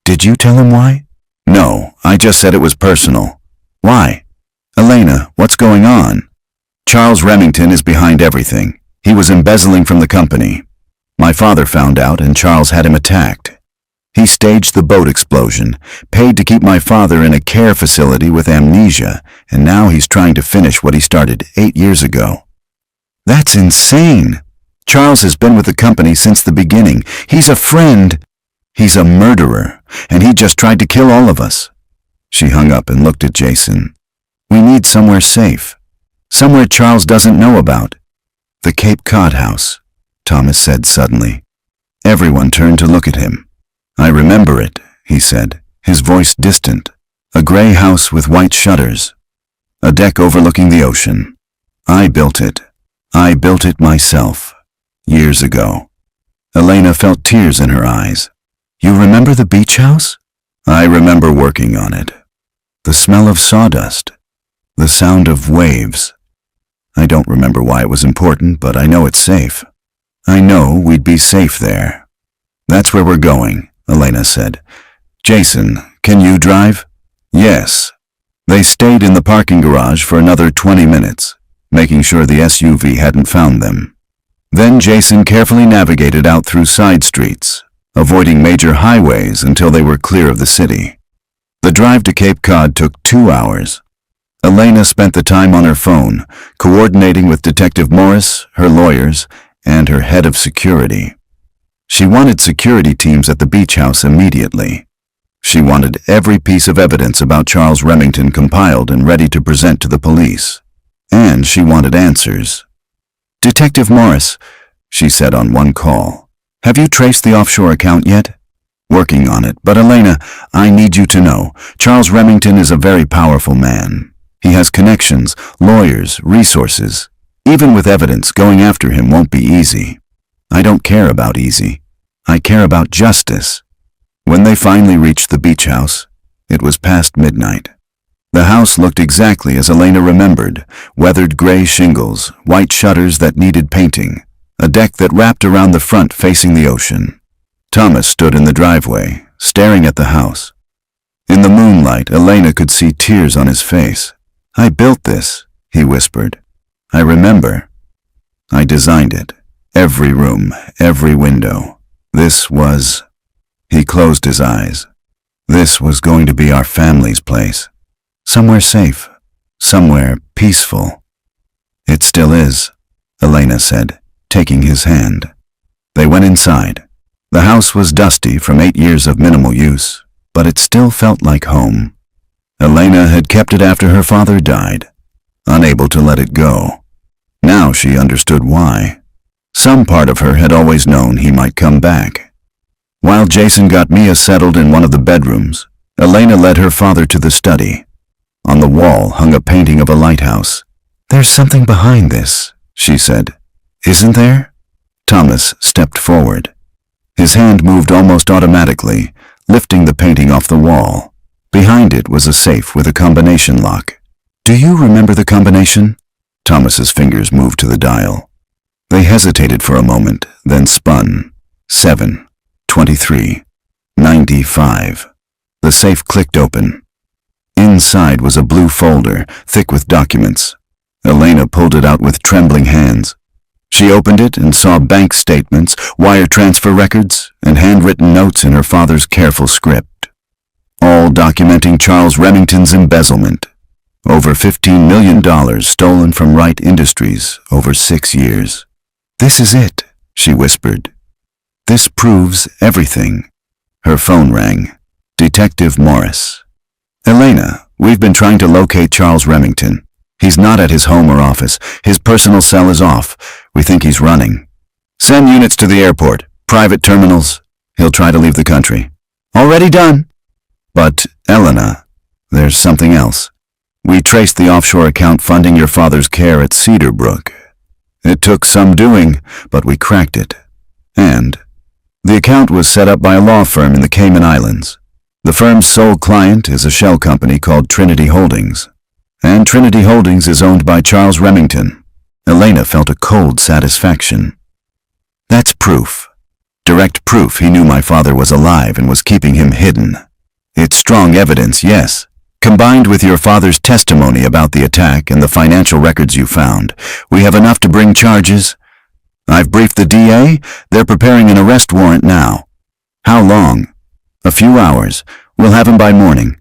"Did you tell him why?" "No, I just said it was personal." "Why?" "Elena, what's going on?" "Charles Remington is behind everything. He was embezzling from the company. My father found out and Charles had him attacked. He staged the boat explosion, paid to keep my father in a care facility with amnesia, and now he's trying to finish what he started 8 years ago." "That's insane. Charles has been with the company since the beginning. He's a friend." "He's a murderer, and he just tried to kill all of us." She hung up and looked at Jason. "We need somewhere safe. Somewhere Charles doesn't know about." "The Cape Cod house," Thomas said suddenly. Everyone turned to look at him. "I remember it," he said, his voice distant. "A gray house with white shutters. A deck overlooking the ocean. I built it. I built it myself. Years ago." Elena felt tears in her eyes. "You remember the beach house?" "I remember working on it. The smell of sawdust. The sound of waves. I don't remember why it was important, but I know it's safe. I know we'd be safe there." "That's where we're going," Elena said. "Jason, can you drive?" "Yes." They stayed in the parking garage for another 20 minutes, making sure the SUV hadn't found them. Then Jason carefully navigated out through side streets, avoiding major highways until they were clear of the city. The drive to Cape Cod took 2 hours. Elena spent the time on her phone, coordinating with Detective Morris, her lawyers, and her head of security. She wanted security teams at the beach house immediately. She wanted every piece of evidence about Charles Remington compiled and ready to present to the police. And she wanted answers. "Detective Morris," she said on one call, "have you traced the offshore account yet?" "Working on it, but Elena, I need you to know, Charles Remington is a very powerful man. He has connections, lawyers, resources. Even with evidence, going after him won't be easy. I don't care about easy. I care about justice." When they finally reached the beach house, it was past midnight. The house looked exactly as Elena remembered, weathered gray shingles, white shutters that needed painting, a deck that wrapped around the front facing the ocean. Thomas stood in the driveway, staring at the house. In the moonlight, Elena could see tears on his face. "I built this," he whispered. "I remember. I designed it. Every room, every window. This was—" He closed his eyes. This was going to be our family's place. Somewhere safe. Somewhere peaceful. "It still is," Elena said, taking his hand. They went inside. The house was dusty from 8 years of minimal use, but it still felt like home. Elena had kept it after her father died, unable to let it go. Now she understood why. Some part of her had always known he might come back. While Jason got Mia settled in one of the bedrooms, Elena led her father to the study. On the wall hung a painting of a lighthouse. "There's something behind this," she said. "Isn't there?" Thomas stepped forward. His hand moved almost automatically, lifting the painting off the wall. Behind it was a safe with a combination lock. "Do you remember the combination?" Thomas's fingers moved to the dial. They hesitated for a moment, then spun. 7, 23, 95. The safe clicked open. Inside was a blue folder, thick with documents. Elena pulled it out with trembling hands. She opened it and saw bank statements, wire transfer records, and handwritten notes in her father's careful script, all documenting Charles Remington's embezzlement. Over $15 million stolen from Wright Industries over 6 years. "This is it," she whispered. "This proves everything." Her phone rang. Detective Morris. "Elena, we've been trying to locate Charles Remington. He's not at his home or office. His personal cell is off. We think he's running. Send units to the airport, private terminals. He'll try to leave the country." "Already done." "But, Elena, there's something else. We traced the offshore account funding your father's care at Cedarbrook. It took some doing, but we cracked it. And the account was set up by a law firm in the Cayman Islands. The firm's sole client is a shell company called Trinity Holdings. And Trinity Holdings is owned by Charles Remington." Elena felt a cold satisfaction. "That's proof. Direct proof he knew my father was alive and was keeping him hidden. It's strong evidence, yes. Combined with your father's testimony about the attack and the financial records you found, we have enough to bring charges. I've briefed the DA. They're preparing an arrest warrant now." "How long?" "A few hours. We'll have him by morning."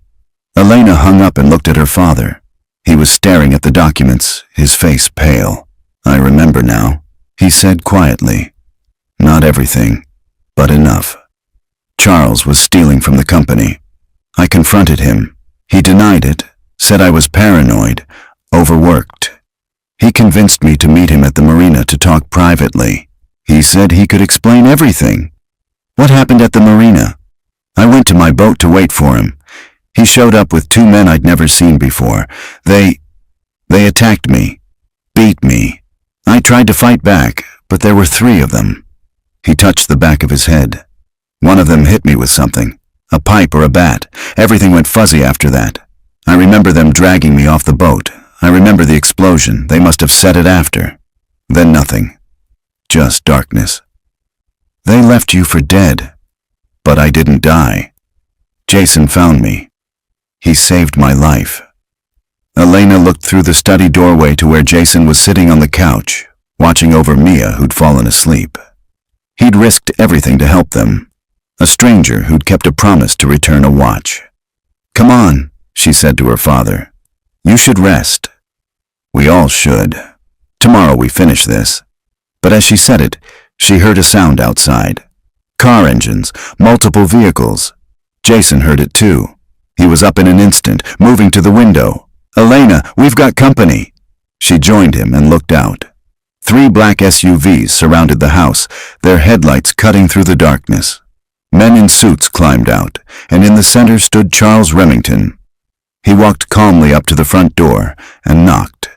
Elena hung up and looked at her father. He was staring at the documents, his face pale. "I remember now," he said quietly. "Not everything, but enough. Charles was stealing from the company. I confronted him. He denied it, said I was paranoid, overworked. He convinced me to meet him at the marina to talk privately. He said he could explain everything." "What happened at the marina?" "I went to my boat to wait for him. He showed up with 2 men I'd never seen before. They attacked me, beat me. I tried to fight back, but there were 3 of them." He touched the back of his head. "One of them hit me with something, a pipe or a bat. Everything went fuzzy after that. I remember them dragging me off the boat. I remember the explosion. They must have set it after. Then nothing. Just darkness. They left you for dead. But I didn't die. Jason found me. He saved my life." Elena looked through the study doorway to where Jason was sitting on the couch, watching over Mia, who'd fallen asleep. He'd risked everything to help them. A stranger who'd kept a promise to return a watch. "Come on," she said to her father. "You should rest." "We all should. Tomorrow we finish this." But as she said it, she heard a sound outside. Car engines, multiple vehicles. Jason heard it too. He was up in an instant, moving to the window. "Elena, we've got company." She joined him and looked out. 3 black SUVs surrounded the house, their headlights cutting through the darkness. Men in suits climbed out, and in the center stood Charles Remington. He walked calmly up to the front door and knocked.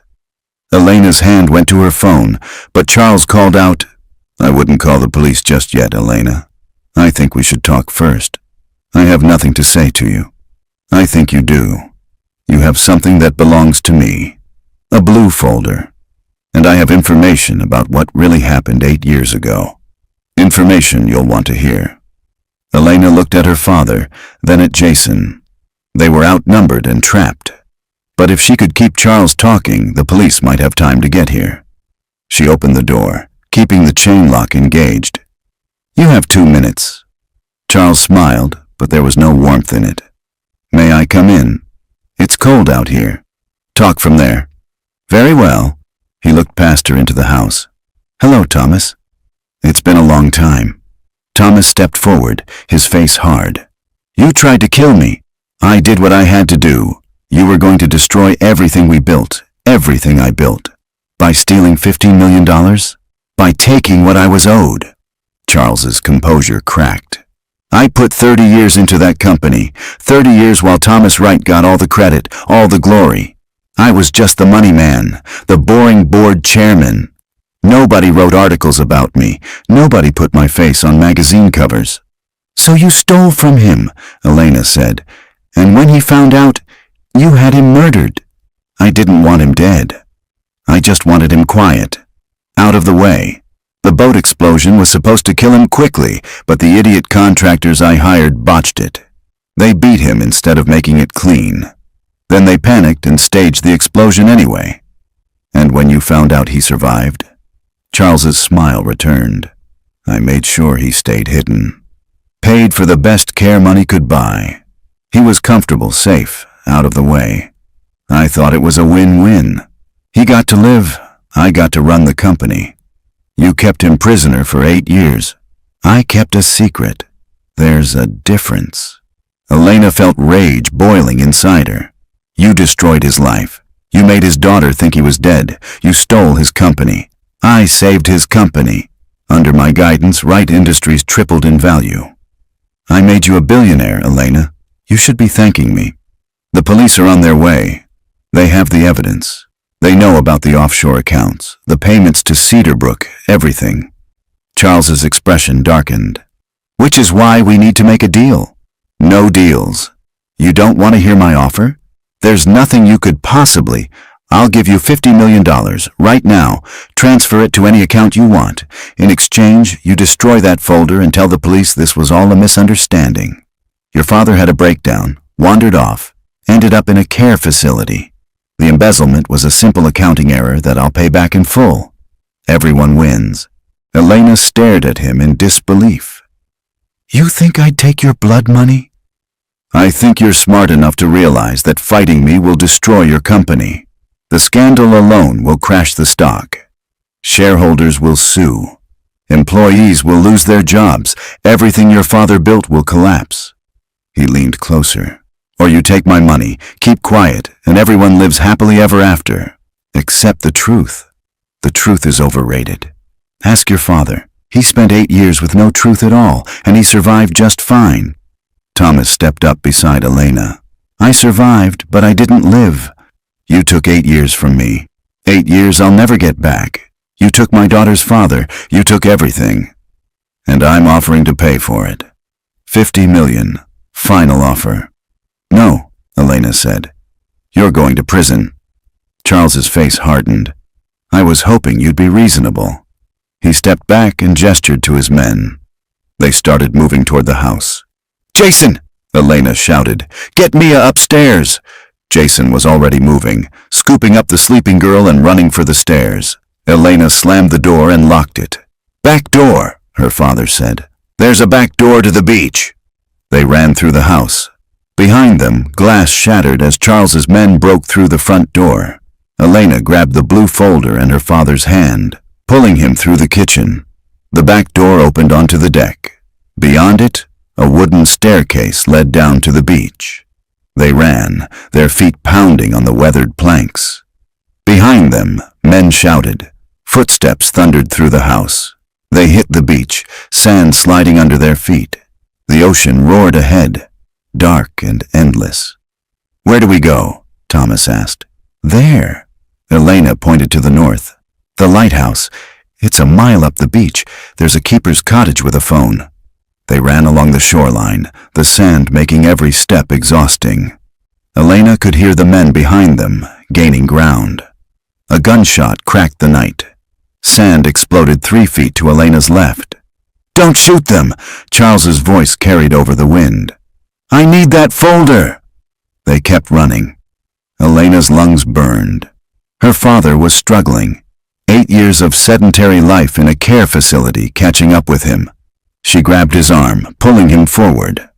Elena's hand went to her phone, but Charles called out, "I wouldn't call the police just yet, Elena. I think we should talk first. I have nothing to say to you. I think you do. You have something that belongs to me. A blue folder. And I have information about what really happened 8 years ago. Information you'll want to hear." Elena looked at her father, then at Jason. They were outnumbered and trapped. But if she could keep Charles talking, the police might have time to get here. She opened the door, keeping the chain lock engaged. "You have 2 minutes." Charles smiled, but there was no warmth in it. "May I come in? It's cold out here." "Talk from there." "Very well." He looked past her into the house. "Hello, Thomas." "It's been a long time." Thomas stepped forward, his face hard. "You tried to kill me. I did what I had to do. You were going to destroy everything we built, everything I built. By stealing $15 million? By taking what I was owed." Charles's composure cracked. "I put 30 years into that company, 30 years while Thomas Wright got all the credit, all the glory. I was just the money man, the boring board chairman. Nobody wrote articles about me. Nobody put my face on magazine covers." "So you stole from him," Elena said. "And when he found out, you had him murdered." "I didn't want him dead. I just wanted him quiet, out of the way. The boat explosion was supposed to kill him quickly, but the idiot contractors I hired botched it. They beat him instead of making it clean. Then they panicked and staged the explosion anyway. And when you found out he survived?" Charles's smile returned. "I made sure he stayed hidden. Paid for the best care money could buy. He was comfortable, safe, out of the way. I thought it was a win-win. He got to live, I got to run the company. You kept him prisoner for 8 years. I kept a secret. There's a difference." Elena felt rage boiling inside her. "You destroyed his life. You made his daughter think he was dead. You stole his company. I saved his company. Under my guidance, Wright Industries tripled in value. I made you a billionaire, Elena. You should be thanking me. The police are on their way. They have the evidence. They know about the offshore accounts, the payments to Cedarbrook, everything." Charles's expression darkened. "Which is why we need to make a deal." "No deals. You don't want to hear my offer? There's nothing you could possibly. I'll give you $50 million right now. Transfer it to any account you want. In exchange, you destroy that folder and tell the police this was all a misunderstanding. Your father had a breakdown, wandered off, ended up in a care facility. The embezzlement was a simple accounting error that I'll pay back in full. Everyone wins." Elena stared at him in disbelief. "You think I'd take your blood money?" "I think you're smart enough to realize that fighting me will destroy your company. The scandal alone will crash the stock. Shareholders will sue. Employees will lose their jobs. Everything your father built will collapse." He leaned closer. "Or you take my money, keep quiet, and everyone lives happily ever after. Accept the truth. The truth is overrated. Ask your father. He spent 8 years with no truth at all, and he survived just fine." Thomas stepped up beside Elena. "I survived, but I didn't live. You took 8 years from me. 8 years I'll never get back. You took my daughter's father. You took everything. And I'm offering to pay for it. $50 million. Final offer." "No," Elena said. "You're going to prison." Charles's face hardened. "I was hoping you'd be reasonable." He stepped back and gestured to his men. They started moving toward the house. "Jason!" Elena shouted. "Get Mia upstairs!" Jason was already moving, scooping up the sleeping girl and running for the stairs. Elena slammed the door and locked it. "Back door," her father said. "There's a back door to the beach." They ran through the house. Behind them, glass shattered as Charles's men broke through the front door. Elena grabbed the blue folder in her father's hand, pulling him through the kitchen. The back door opened onto the deck. Beyond it, a wooden staircase led down to the beach. They ran, their feet pounding on the weathered planks. Behind them, men shouted. Footsteps thundered through the house. They hit the beach, sand sliding under their feet. The ocean roared ahead, dark and endless. "Where do we go?" Thomas asked. "There." Elena pointed to the north. "The lighthouse. It's a mile up the beach. There's a keeper's cottage with a phone." They ran along the shoreline, the sand making every step exhausting. Elena could hear the men behind them, gaining ground. A gunshot cracked the night. Sand exploded 3 feet to Elena's left. Don't shoot them, Charles's voice carried over the wind. I need that folder. They kept running. Elena's lungs burned. Her father was struggling. 8 years of sedentary life in a care facility catching up with him. She grabbed his arm, pulling him forward.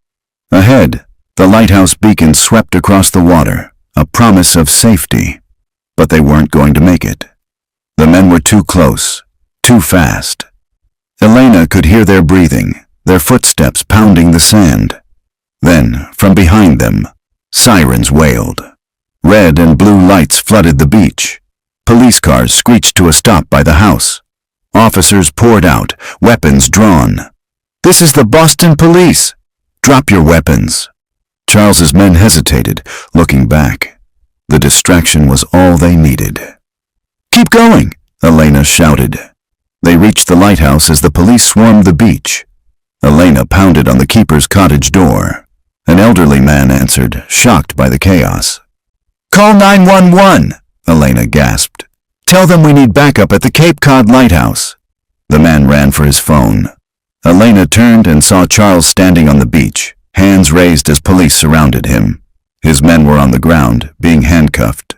Ahead, the lighthouse beacon swept across the water, a promise of safety. But they weren't going to make it. The men were too close, too fast. Elena could hear their breathing, their footsteps pounding the sand. Then, from behind them, sirens wailed. Red and blue lights flooded the beach. Police cars screeched to a stop by the house. Officers poured out, weapons drawn. This is the Boston police. Drop your weapons. Charles's men hesitated, looking back. The distraction was all they needed. Keep going, Elena shouted. They reached the lighthouse as the police swarmed the beach. Elena pounded on the keeper's cottage door. An elderly man answered, shocked by the chaos. Call 911, Elena gasped. Tell them we need backup at the Cape Cod lighthouse. The man ran for his phone. Elena turned and saw Charles standing on the beach, hands raised as police surrounded him. His men were on the ground, being handcuffed.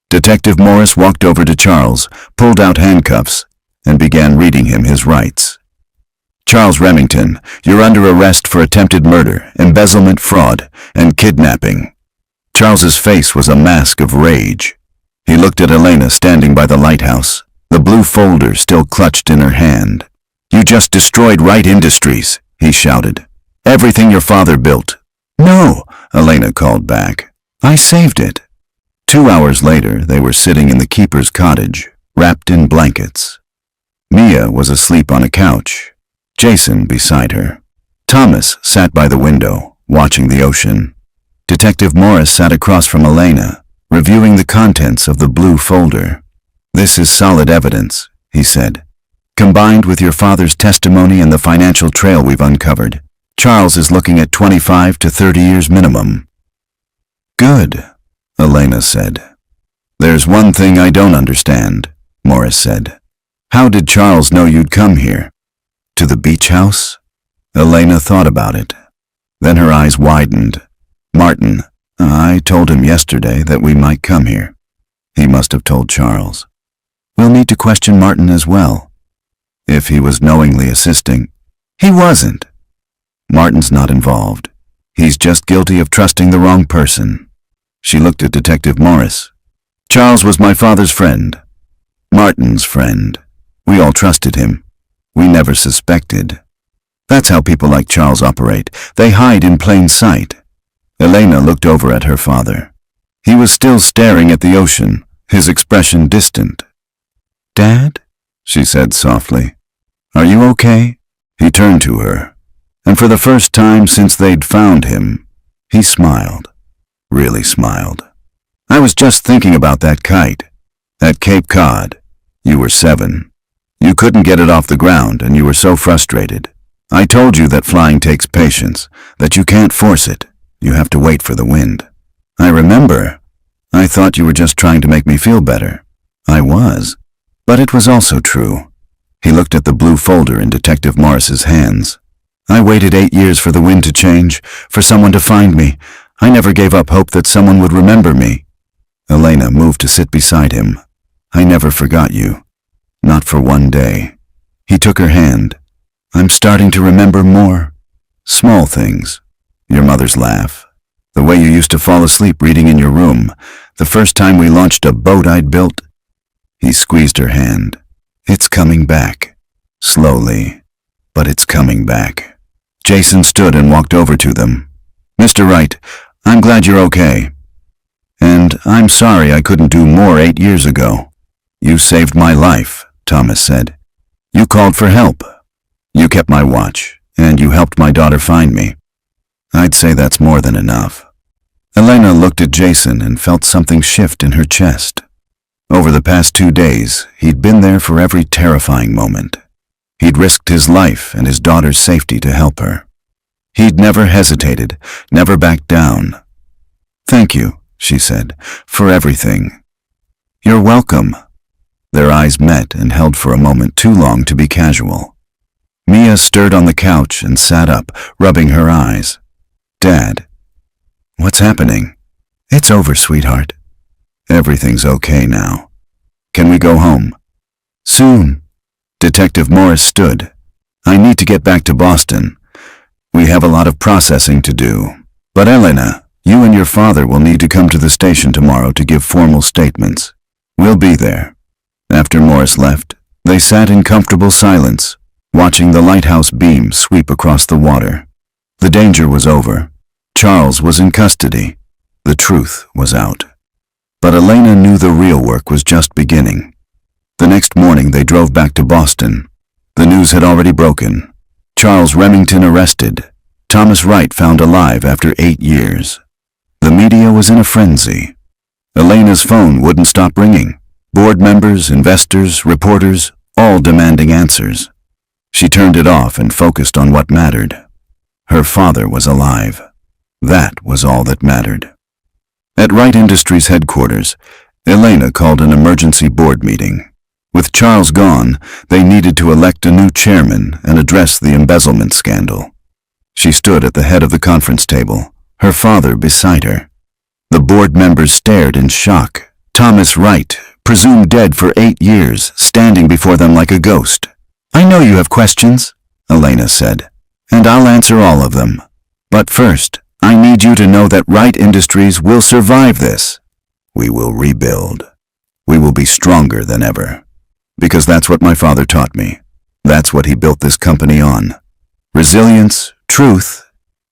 Detective Morris walked over to Charles, pulled out handcuffs, and began reading him his rights. Charles Remington, you're under arrest for attempted murder, embezzlement, fraud, and kidnapping. Charles's face was a mask of rage. He looked at Elena standing by the lighthouse, the blue folder still clutched in her hand. You just destroyed Wright Industries, he shouted. Everything your father built. No, Elena called back. I saved it. 2 hours later, they were sitting in the keeper's cottage, wrapped in blankets. Mia was asleep on a couch, Jason beside her. Thomas sat by the window, watching the ocean. Detective Morris sat across from Elena, reviewing the contents of the blue folder. This is solid evidence, he said. Combined with your father's testimony and the financial trail we've uncovered, Charles is looking at 25 to 30 years minimum. Good, Elena said. There's one thing I don't understand, Morris said. How did Charles know you'd come here? To the beach house? Elena thought about it. Then her eyes widened. Martin, I told him yesterday that we might come here. He must have told Charles. We'll need to question Martin as well. If he was knowingly assisting. He wasn't. Martin's not involved. He's just guilty of trusting the wrong person. She looked at Detective Morris. Charles was my father's friend. Martin's friend. We all trusted him. We never suspected. That's how people like Charles operate. They hide in plain sight. Elena looked over at her father. He was still staring at the ocean, his expression distant. Dad? She said softly. Are you okay? He turned to her, and for the first time since they'd found him, he smiled. Really smiled. I was just thinking about that kite. At Cape Cod. You were 7. You couldn't get it off the ground, and you were so frustrated. I told you that flying takes patience, that you can't force it. You have to wait for the wind. I remember. I thought you were just trying to make me feel better. I was. But it was also true. He looked at the blue folder in Detective Morris's hands. I waited 8 years for the wind to change, for someone to find me. I never gave up hope that someone would remember me. Elena moved to sit beside him. I never forgot you. Not for one day. He took her hand. I'm starting to remember more. Small things. Your mother's laugh. The way you used to fall asleep reading in your room. The first time we launched a boat I'd built. He squeezed her hand. It's coming back. Slowly. But it's coming back. Jason stood and walked over to them. Mr. Wright, I'm glad you're okay. And I'm sorry I couldn't do more 8 years ago. You saved my life, Thomas said. You called for help. You kept my watch, and you helped my daughter find me. I'd say that's more than enough. Elena looked at Jason and felt something shift in her chest. Over the past 2 days, he'd been there for every terrifying moment. He'd risked his life and his daughter's safety to help her. He'd never hesitated, never backed down. Thank you, she said, for everything. You're welcome. Their eyes met and held for a moment too long to be casual. Mia stirred on the couch and sat up, rubbing her eyes. Dad, what's happening? It's over, sweetheart. Everything's okay now. Can we go home? Soon. Detective Morris stood. I need to get back to Boston. We have a lot of processing to do. But Elena, you and your father will need to come to the station tomorrow to give formal statements. We'll be there. After Morris left, they sat in comfortable silence, watching the lighthouse beam sweep across the water. The danger was over. Charles was in custody. The truth was out. But Elena knew the real work was just beginning. The next morning they drove back to Boston. The news had already broken. Charles Remington arrested. Thomas Wright found alive after 8 years. The media was in a frenzy. Elena's phone wouldn't stop ringing. Board members, investors, reporters, all demanding answers. She turned it off and focused on what mattered. Her father was alive. That was all that mattered. At Wright Industries headquarters, Elena called an emergency board meeting. With Charles gone, they needed to elect a new chairman and address the embezzlement scandal. She stood at the head of the conference table, her father beside her. The board members stared in shock. Thomas Wright, presumed dead for 8 years, standing before them like a ghost. I know you have questions, Elena said, and I'll answer all of them. But first, I need you to know that Wright Industries will survive this. We will rebuild. We will be stronger than ever. Because that's what my father taught me. That's what he built this company on. Resilience, truth,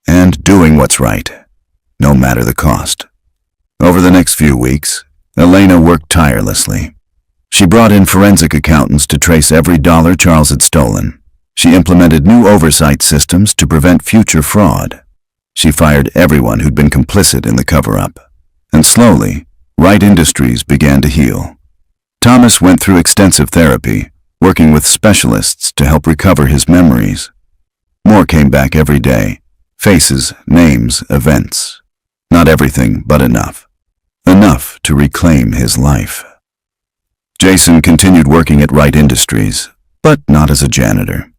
and doing what's right, no matter the cost. Over the next few weeks, Elena worked tirelessly. She brought in forensic accountants to trace every dollar Charles had stolen. She implemented new oversight systems to prevent future fraud. She fired everyone who'd been complicit in the cover-up. And slowly, Wright Industries began to heal. Thomas went through extensive therapy, working with specialists to help recover his memories. More came back every day. Faces, names, events. Not everything, but enough. Enough to reclaim his life. Jason continued working at Wright Industries, but not as a janitor.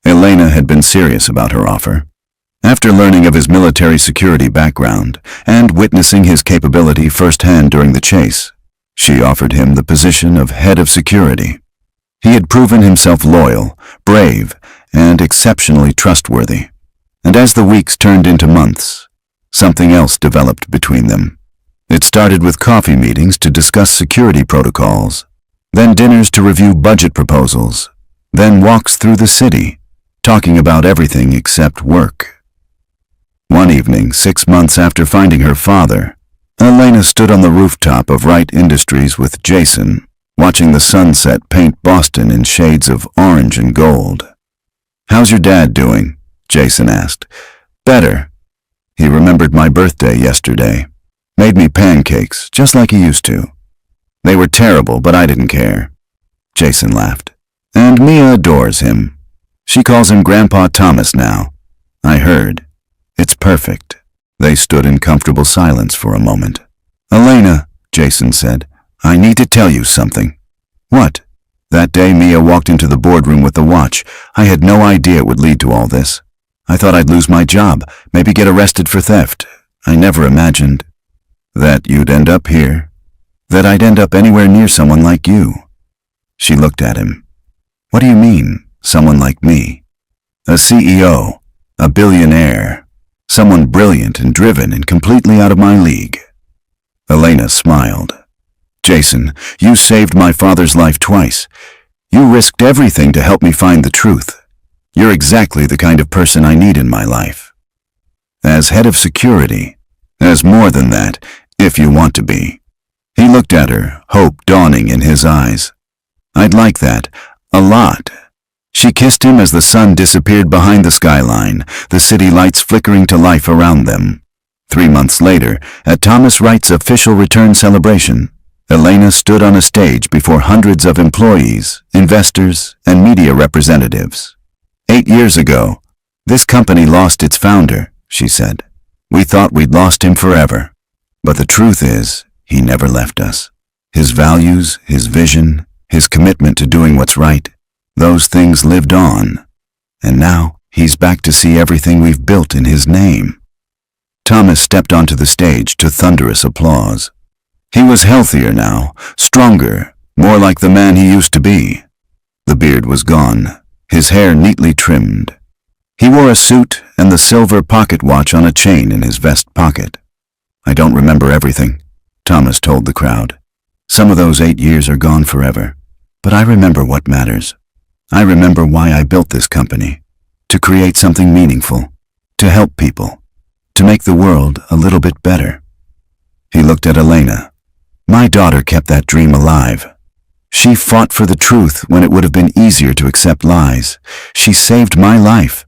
Elena had been serious about her offer. After learning of his military security background and witnessing his capability firsthand during the chase, she offered him the position of head of security. He had proven himself loyal, brave, and exceptionally trustworthy. And as the weeks turned into months, something else developed between them. It started with coffee meetings to discuss security protocols, then dinners to review budget proposals, then walks through the city, talking about everything except work. One evening, 6 months after finding her father, Elena stood on the rooftop of Wright Industries with Jason, watching the sunset paint Boston in shades of orange and gold. How's your dad doing? Jason asked. Better. He remembered my birthday yesterday. Made me pancakes, just like he used to. They were terrible, but I didn't care. Jason laughed. And Mia adores him. She calls him Grandpa Thomas now. I heard. It's perfect. They stood in comfortable silence for a moment. Elena, Jason said, I need to tell you something. What? That day Mia walked into the boardroom with the watch. I had no idea it would lead to all this. I thought I'd lose my job, maybe get arrested for theft. I never imagined that you'd end up here, that I'd end up anywhere near someone like you. She looked at him. What do you mean, someone like me? A CEO, a billionaire. Someone brilliant and driven and completely out of my league. Elena smiled. Jason, you saved my father's life twice. You risked everything to help me find the truth. You're exactly the kind of person I need in my life. As head of security, as more than that, if you want to be. He looked at her, hope dawning in his eyes. I'd like that, a lot. She kissed him as the sun disappeared behind the skyline, the city lights flickering to life around them. 3 months later, at Thomas Wright's official return celebration, Elena stood on a stage before hundreds of employees, investors, and media representatives. 8 years ago, this company lost its founder, she said. We thought we'd lost him forever. But the truth is, he never left us. His values, his vision, his commitment to doing what's right, those things lived on. And now, he's back to see everything we've built in his name. Thomas stepped onto the stage to thunderous applause. He was healthier now, stronger, more like the man he used to be. The beard was gone, his hair neatly trimmed. He wore a suit and the silver pocket watch on a chain in his vest pocket. "I don't remember everything," Thomas told the crowd. "Some of those 8 years are gone forever, but I remember what matters. I remember why I built this company, to create something meaningful, to help people, to make the world a little bit better." He looked at Elena. "My daughter kept that dream alive. She fought for the truth when it would have been easier to accept lies. She saved my life.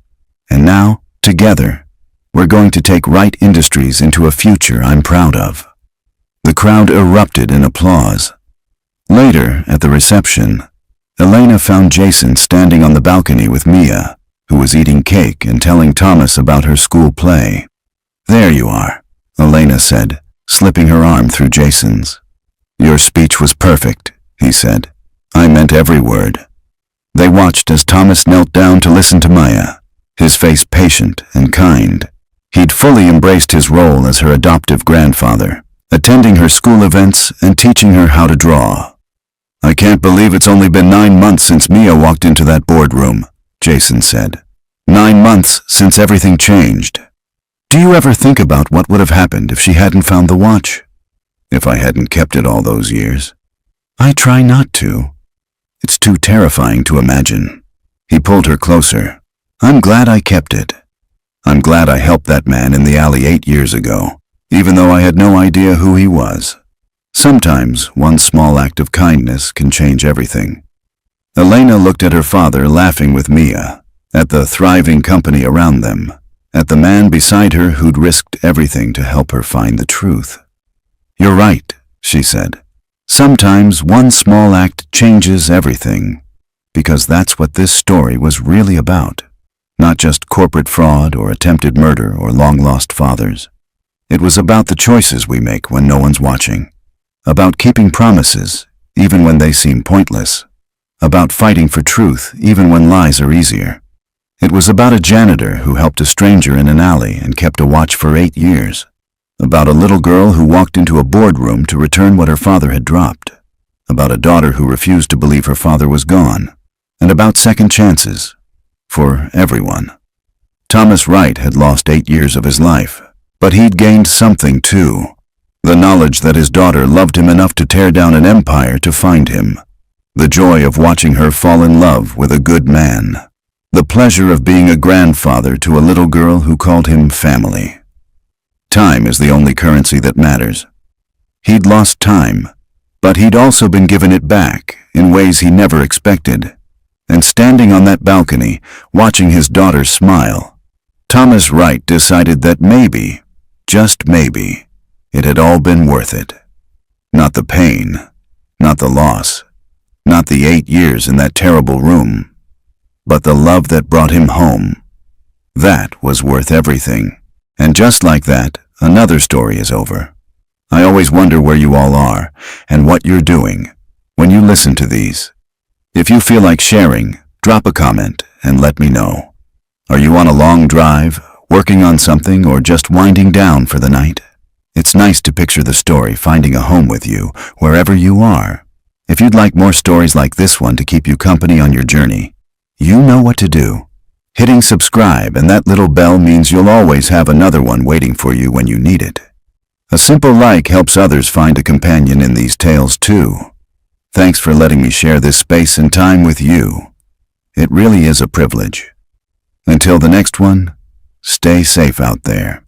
And now, together, we're going to take Wright Industries into a future I'm proud of." The crowd erupted in applause. Later, at the reception, Elena found Jason standing on the balcony with Mia, who was eating cake and telling Thomas about her school play. "There you are," Elena said, slipping her arm through Jason's. "Your speech was perfect," he said. "I meant every word." They watched as Thomas knelt down to listen to Maya, his face patient and kind. He'd fully embraced his role as her adoptive grandfather, attending her school events and teaching her how to draw. "I can't believe it's only been 9 months since Mia walked into that boardroom," Jason said. 9 months since everything changed. Do you ever think about what would have happened if she hadn't found the watch? If I hadn't kept it all those years? I try not to. It's too terrifying to imagine. He pulled her closer. "I'm glad I kept it. I'm glad I helped that man in the alley 8 years ago, even though I had no idea who he was. Sometimes one small act of kindness can change everything." Elena looked at her father laughing with Mia, at the thriving company around them, at the man beside her who'd risked everything to help her find the truth. "You're right," she said. "Sometimes one small act changes everything, because that's what this story was really about. Not just corporate fraud or attempted murder or long-lost fathers. It was about the choices we make when no one's watching. About keeping promises, even when they seem pointless. About fighting for truth, even when lies are easier. It was about a janitor who helped a stranger in an alley and kept a watch for 8 years. About a little girl who walked into a boardroom to return what her father had dropped. About a daughter who refused to believe her father was gone. And about second chances. For everyone. Thomas Wright had lost 8 years of his life, but he'd gained something too. The knowledge that his daughter loved him enough to tear down an empire to find him. The joy of watching her fall in love with a good man. The pleasure of being a grandfather to a little girl who called him family. Time is the only currency that matters. He'd lost time, but he'd also been given it back in ways he never expected. And standing on that balcony, watching his daughter smile, Thomas Wright decided that maybe, just maybe, it had all been worth it. Not the pain, not the loss, not the 8 years in that terrible room, but the love that brought him home. That was worth everything. And just like that, another story is over. I always wonder where you all are and what you're doing when you listen to these. If you feel like sharing, drop a comment and let me know. Are you on a long drive, working on something, or just winding down for the night? It's nice to picture the story finding a home with you, wherever you are. If you'd like more stories like this one to keep you company on your journey, you know what to do. Hitting subscribe and that little bell means you'll always have another one waiting for you when you need it. A simple like helps others find a companion in these tales too. Thanks for letting me share this space and time with you. It really is a privilege. Until the next one, stay safe out there.